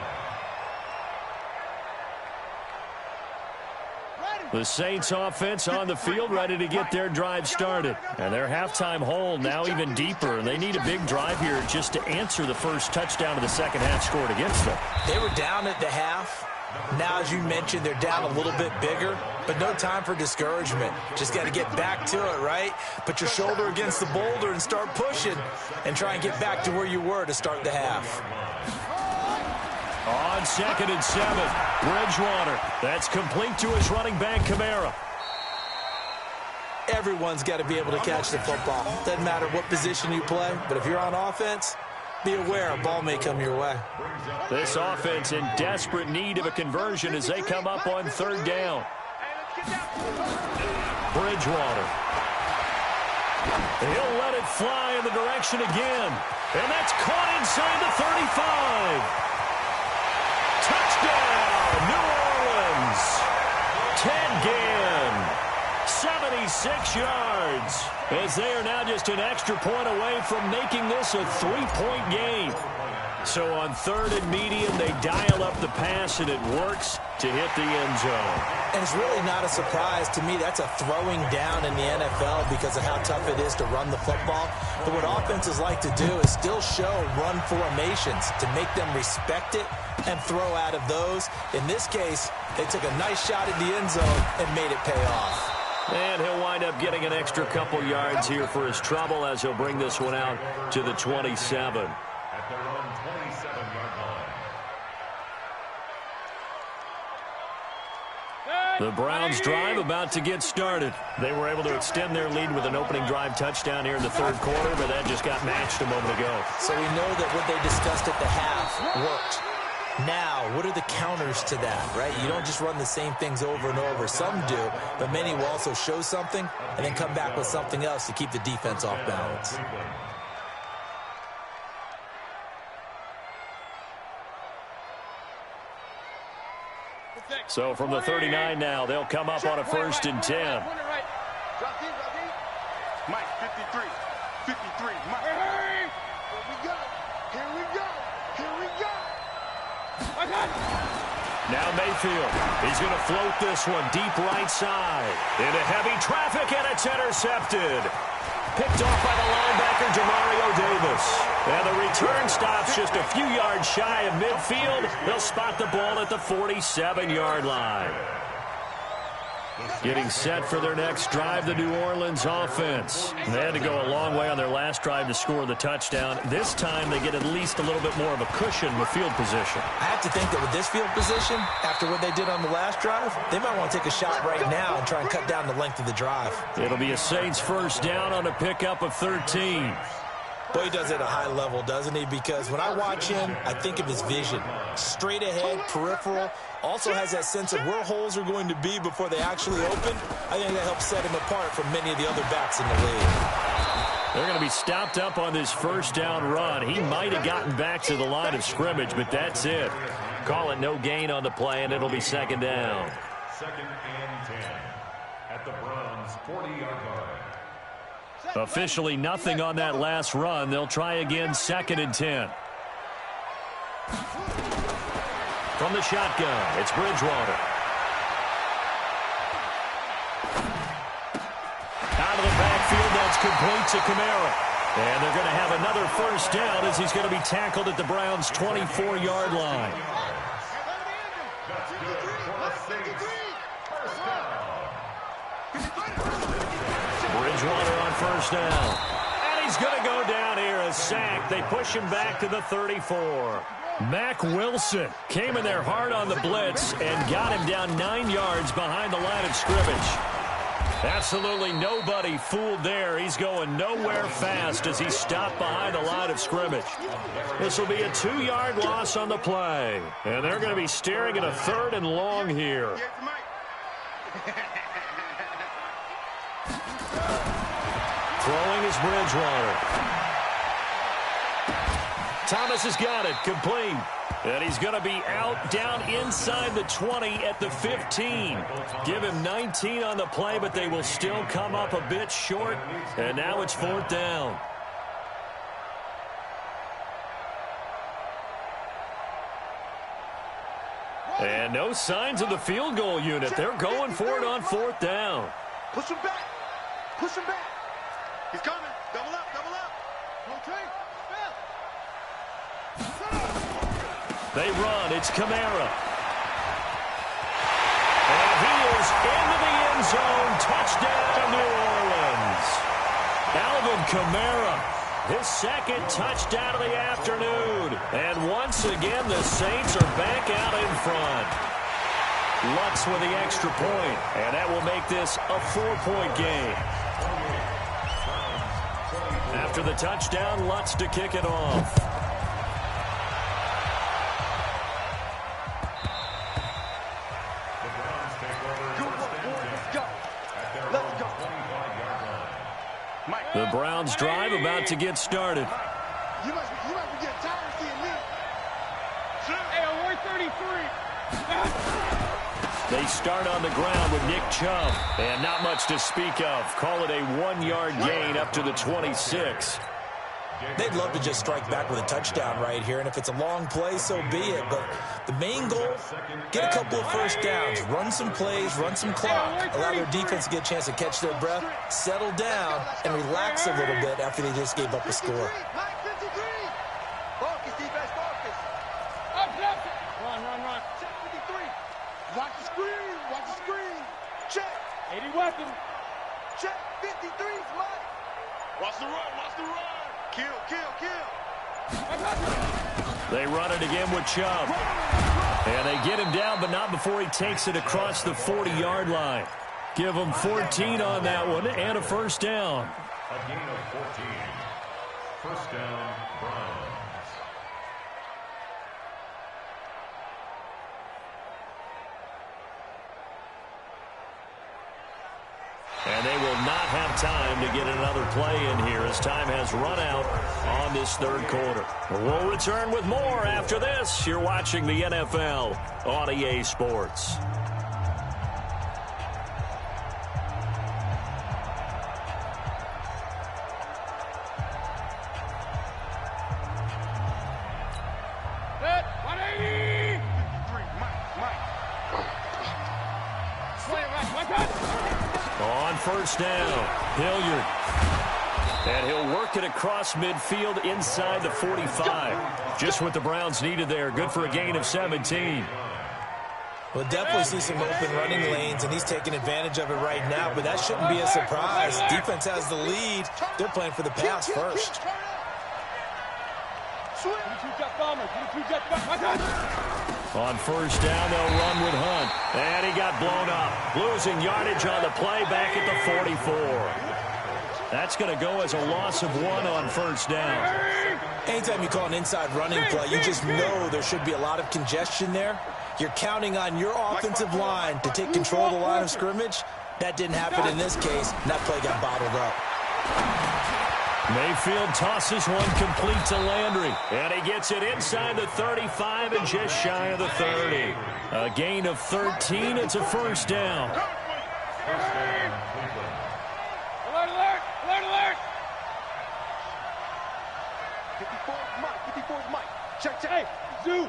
The Saints offense on the field, ready to get their drive started. And their halftime hole now even deeper. And they need a big drive here just to answer the first touchdown of the 2nd half scored against them. They were down at the half. Now, as you mentioned, they're down a little bit bigger, but no time for discouragement. Just got to get back to it, right? Put your shoulder against the boulder and start pushing and try and get back to where you were to start the half. On 2nd and 7, Bridgewater. That's complete to his running back, Kamara. Everyone's got to be able to catch the football. Doesn't matter what position you play, but if you're on offense, be aware a ball may come your way. This offense in desperate need of a conversion as they come up on 3rd down. Bridgewater. He'll let it fly in the direction again. And that's caught inside the 35. Touchdown, New Orleans. Ted Ginn, 76 yards. As they are now just an extra point away from making this a 3-point game. So on 3rd and medium, they dial up the pass, and it works to hit the end zone. And it's really not a surprise to me. That's a throwing down in the NFL because of how tough it is to run the football. But what offenses like to do is still show run formations to make them respect it and throw out of those. In this case, they took a nice shot at the end zone and made it pay off. And he'll wind up getting an extra couple yards here for his trouble as he'll bring this one out to the 27. At their own 27-yard line. The Browns drive about to get started. They were able to extend their lead with an opening drive touchdown here in the 3rd quarter, but that just got matched a moment ago. So we know that what they discussed at the half worked. Now, what are the counters to that, right? You don't just run the same things over and over. Some do, but many will also show something and then come back with something else to keep the defense off balance. So from the 39 now, they'll come up on a 1st and 10. Mike, 53. 53. Mike. Here we go. Here we go. Here we go. Now Mayfield. He's going to float this one deep right side. Into heavy traffic, and it's intercepted. Picked off by the linebacker, Demario Davis. And the return stops just a few yards shy of midfield. They'll spot the ball at the 47-yard line. Getting set for their next drive, the New Orleans offense. They had to go a long way on their last drive to score the touchdown. This time they get at least a little bit more of a cushion with field position. I have to think that with this field position, after what they did on the last drive, they might want to take a shot right now and try and cut down the length of the drive. It'll be a Saints 1st down on a pickup of 13. Boy, he does it at a high level, doesn't he? Because when I watch him, I think of his vision. Straight ahead, peripheral. Also has that sense of where holes are going to be before they actually open. I think that helps set him apart from many of the other backs in the league. They're going to be stopped up on this 1st down run. He might have gotten back to the line of scrimmage, but that's it. Call it no gain on the play, and it'll be 2nd down. 2nd and 10. At the Browns' 40-yard line. Officially nothing on that last run. They'll try again 2nd and 10. From the shotgun, it's Bridgewater. Out of the backfield, that's complete to Kamara. And they're going to have another 1st down as he's going to be tackled at the Browns' 24-yard line. That's good for a Saints 1st down. Bridgewater on 1st down. And he's going to go down here, a sack. They push him back to the 34. Mack Wilson came in there hard on the blitz and got him down 9 yards behind the line of scrimmage. Absolutely nobody fooled there. He's going nowhere fast as he's stopped behind the line of scrimmage. This will be a 2-yard loss on the play. And they're going to be staring at a 3rd and long here. Throwing is Bridgewater. Thomas has got it, complete. And he's going to be out down inside the 20 at the 15. Give him 19 on the play, but they will still come up a bit short. And now it's 4th down. And no signs of the field goal unit. They're going for it on 4th down. Push him back. Push him back. He's coming. Double up. Double up. Okay. They run. It's Kamara. And he is into the end zone. Touchdown, New Orleans. Alvin Kamara, his 2nd touchdown of the afternoon. And once again, the Saints are back out in front. Lutz with the extra point, and that will make this a 4-point game. After the touchdown, Lutz to kick it off. The Browns drive about to get started. You must be getting tired of seeing me. Hey, I'm 133. They start on the ground with Nick Chubb, and not much to speak of. Call it a 1-yard gain up to the 26. They'd love to just strike back with a touchdown right here, and if it's a long play, so be it. But the main goal, get a couple of first downs, run some plays, run some clock, allow their defense to get a chance to catch their breath, settle down, and relax a little bit after they just gave up a score. Run. Check 53. Watch the screen. Check. 80 weapon. Check 53, Mike. Watch the run. Kill. They run it again with Chubb. And they get him down, but not before he takes it across the 40-yard line. Give him 14 on that one and a first down. A gain of 14. First down, Browns. And they will not have time to get another play in here as time has run out on this third quarter. We'll return with more after this. You're watching the NFL on EA Sports. On first down, Hilliard. And he'll work it across midfield inside the 45. Just what the Browns needed there. Good for a gain of 17. We'll definitely see some open running lanes, and he's taking advantage of it right now, but that shouldn't be a surprise. Defense has the lead. They're playing for the pass first. On first down, they'll run with Hunt. And he got blown up. Losing yardage on the play back at the 44. That's going to go as a loss of 1 on first down. Anytime you call an inside running play, you just know there should be a lot of congestion there. You're counting on your offensive line to take control of the line of scrimmage. That didn't happen in this case, and that play got bottled up. Mayfield tosses one complete to Landry. And he gets it inside the 35 and just shy of the 30. A gain of 13. It's a first down. Alert! 54's Mike. Check. Hey, Zoo.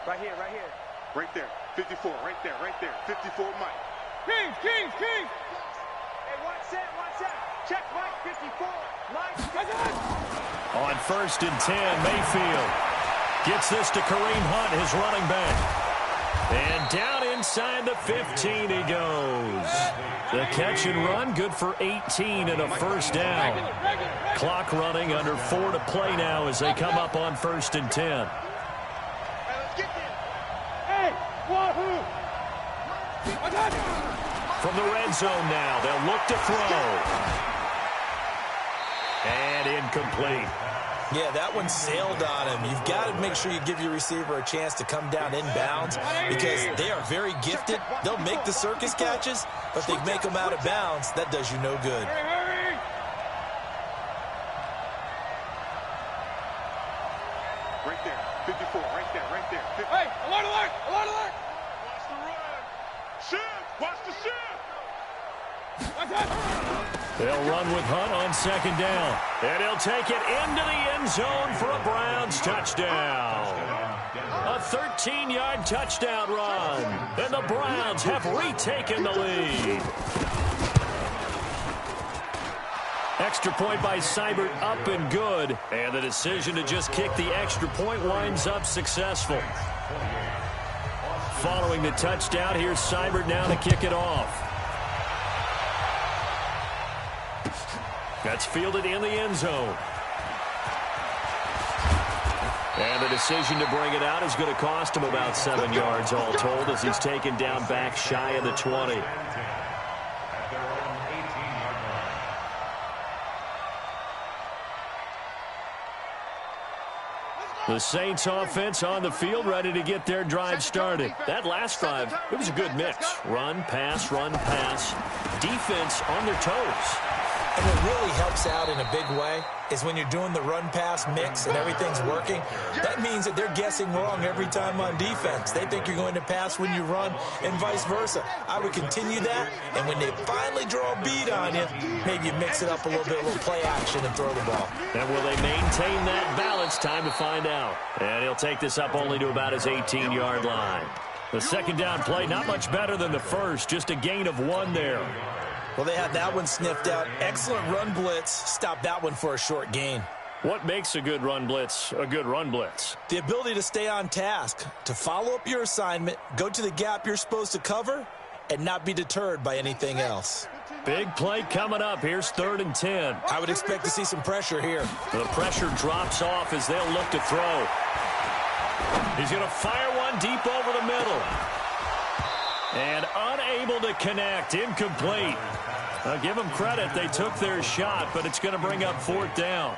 Right here. Right there. 54, right there. 54, Mike. Kings. Hey, watch that. Check, Mike, 54. Mike. On first and 10, Mayfield gets this to Kareem Hunt, his running back. And down inside the 15 he goes. The catch and run, good for 18 and a first down. Clock running, under 4 to play now as they come up on first and 10. Let's get this. Hey, wahoo! From the red zone now, they'll look to throw. And incomplete. Yeah, that one sailed on him. You've got to make sure you give your receiver a chance to come down inbounds because they are very gifted. They'll make the circus catches, but they make them out of bounds. That does you no good. Hurry! Right there. 54, right there. Hey, alert! Watch the run. Watch the shift. They'll run with Hunt on second down. And he'll take it into the end zone for a Browns touchdown. A 13-yard touchdown run. And the Browns have retaken the lead. Extra point by Seibert up and good. And the decision to just kick the extra point winds up successful. Following the touchdown, here's Seibert now to kick it off. That's fielded in the end zone. And the decision to bring it out is going to cost him about 7 yards all told as he's taken down back shy of the 20. The Saints offense on the field ready to get their drive started. That last drive, it was a good mix. Run, pass, defense on their toes. And what really helps out in a big way is when you're doing the run-pass mix and everything's working, that means that they're guessing wrong every time on defense. They think you're going to pass when you run and vice versa. I would continue that, and when they finally draw a beat on you, maybe you mix it up a little bit, a little play action and throw the ball. And will they maintain that balance? Time to find out. And he'll take this up only to about his 18-yard line. The second down play, not much better than the first, just a gain of 1 there. Well, they had that one sniffed out. Excellent run blitz. Stopped that one for a short gain. What makes a good run blitz a good run blitz? The ability to stay on task, to follow up your assignment, go to the gap you're supposed to cover, and not be deterred by anything else. Big play coming up. Here's 3rd and 10. I would expect to see some pressure here. The pressure drops off as they'll look to throw. He's going to fire one deep over the middle. And unable to connect. Incomplete. I'll give them credit. They took their shot, but it's going to bring up 4th down.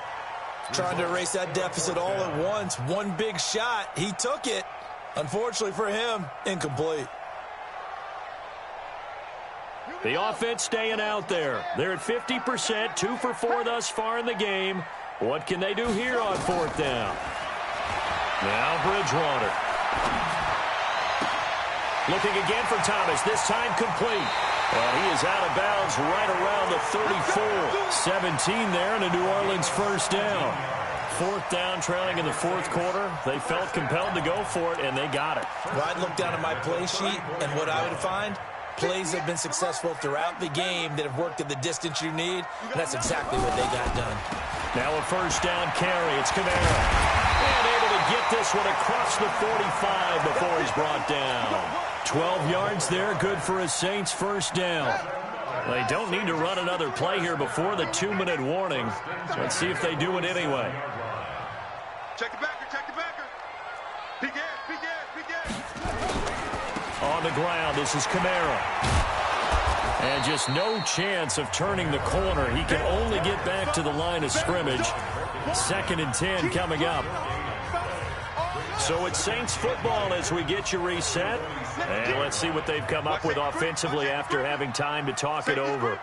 Trying to erase that deficit all at once. One big shot. He took it. Unfortunately for him, incomplete. The offense staying out there. They're at 50%, 2 for 4 thus far in the game. What can they do here on 4th down? Now Bridgewater. Looking again for Thomas, this time complete. And he is out of bounds right around the 34. 17 there and a New Orleans first down. 4th down, trailing in the 4th quarter. They felt compelled to go for it, and they got it. Well, I'd look down at my play sheet, and what I would find, plays have been successful throughout the game that have worked at the distance you need, and that's exactly what they got done. Now a first down carry. It's Kamara. And able to get this one across the 45 before he's brought down. 12 yards there, good for a Saints first down. They don't need to run another play here before the 2-minute warning. So let's see if they do it anyway. Check the backer, check the backer. Big ass, big ass, big ass. On the ground, this is Kamara. And just no chance of turning the corner. He can only get back to the line of scrimmage. 2nd and 10 coming up. So it's Saints football as we get you reset. And let's see what they've come up with offensively after having time to talk it over.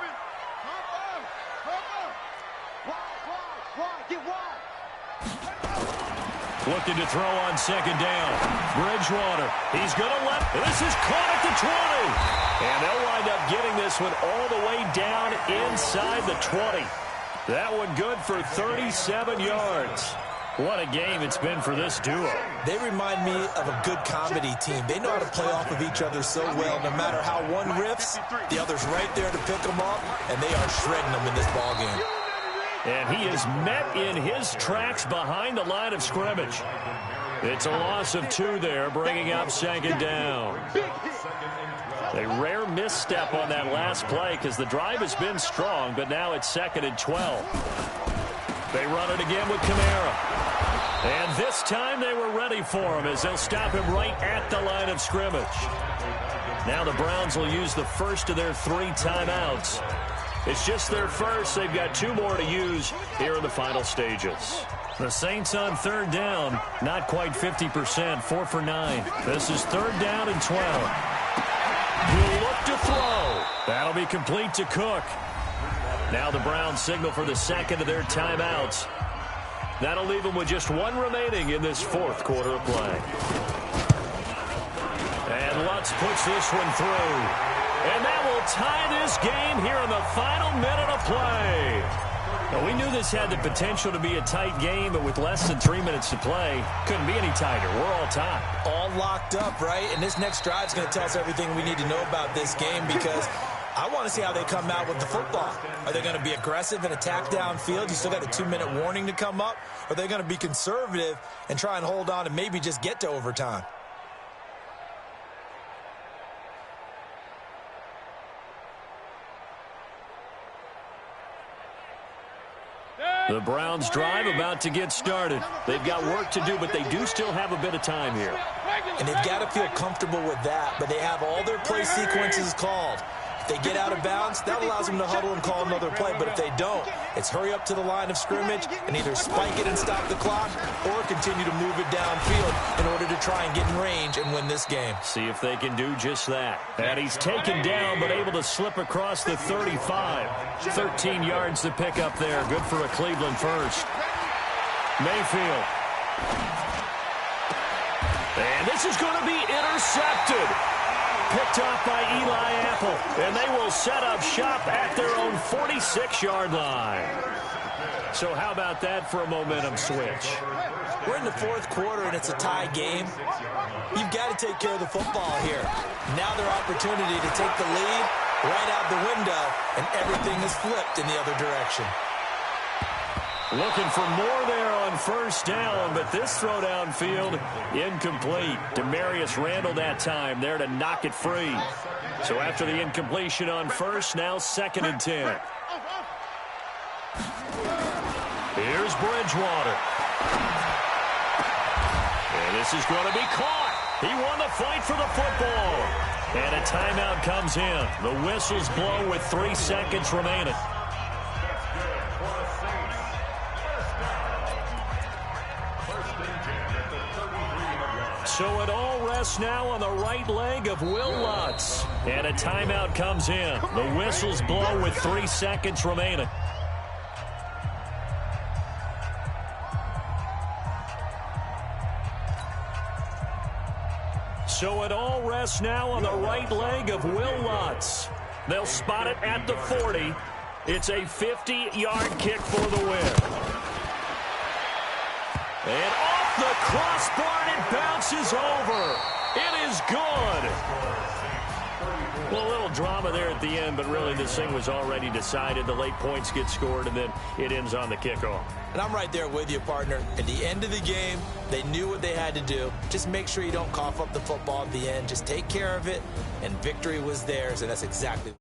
Looking to throw on 2nd down. Bridgewater. He's going to let. This is caught at the 20. And they'll wind up getting this one all the way down inside the 20. That one good for 37 yards. What a game it's been for this duo. They remind me of a good comedy team. They know how to play off of each other so well. No matter how one riffs, the other's right there to pick them up, and they are shredding them in this ballgame. And he is met in his tracks behind the line of scrimmage. It's a loss of 2 there, bringing up 2nd down. A rare misstep on that last play because the drive has been strong, but now it's 2nd and 12. They run it again with Kamara. And this time they were ready for him as they'll stop him right at the line of scrimmage. Now the Browns will use the first of their 3 timeouts. It's just their first. They've got 2 more to use here in the final stages. The Saints on 3rd down, not quite 50%, 4 for 9. This is 3rd down and 12. He'll look to throw. That'll be complete to Cook. Now the Browns signal for the 2nd of their timeouts. That'll leave them with just 1 remaining in this 4th quarter of play. And Lutz puts this one through. And that will tie this game here in the final minute of play. Now, we knew this had the potential to be a tight game, but with less than 3 minutes to play, couldn't be any tighter. We're all tied. All locked up, right? And this next drive is going to tell us everything we need to know about this game because I want to see how they come out with the football. Are they going to be aggressive and attack downfield? You still got a 2-minute warning to come up? Or are they going to be conservative and try and hold on and maybe just get to overtime? The Browns drive about to get started. They've got work to do, but they do still have a bit of time here. And they've got to feel comfortable with that, but they have all their play sequences called. If they get out of bounds, that allows them to huddle and call another play. But if they don't, it's hurry up to the line of scrimmage and either spike it and stop the clock or continue to move it downfield in order to try and get in range and win this game. See if they can do just that. And he's taken down but able to slip across the 35. 13 yards to pick up there. Good for a Cleveland first. Mayfield. And this is going to be intercepted. Picked off by Eli Apple. And they will set up shop at their own 46-yard line. So how about that for a momentum switch? We're in the fourth quarter, and it's a tie game. You've got to take care of the football here. Now their opportunity to take the lead right out the window, and everything is flipped in the other direction. Looking for more there on first down, but this throw downfield incomplete. Demarius Randall that time there to knock it free. So after the incompletion on first, now 2nd and 10. Here's Bridgewater. And this is going to be caught. He won the fight for the football. And a timeout comes in. The whistles blow with 3 seconds remaining. So it all rests now on the right leg of Will Lutz. And a timeout comes in. The whistles blow with 3 seconds remaining. So it all rests now on the right leg of Will Lutz. They'll spot it at the 40. It's a 50-yard kick for the win. And off the crossbar, and it bounces over. It is good. Well, a little drama there at the end, but really this thing was already decided. The late points get scored, and then it ends on the kickoff. And I'm right there with you, partner. At the end of the game, they knew what they had to do. Just make sure you don't cough up the football at the end. Just take care of it, and victory was theirs, and that's exactly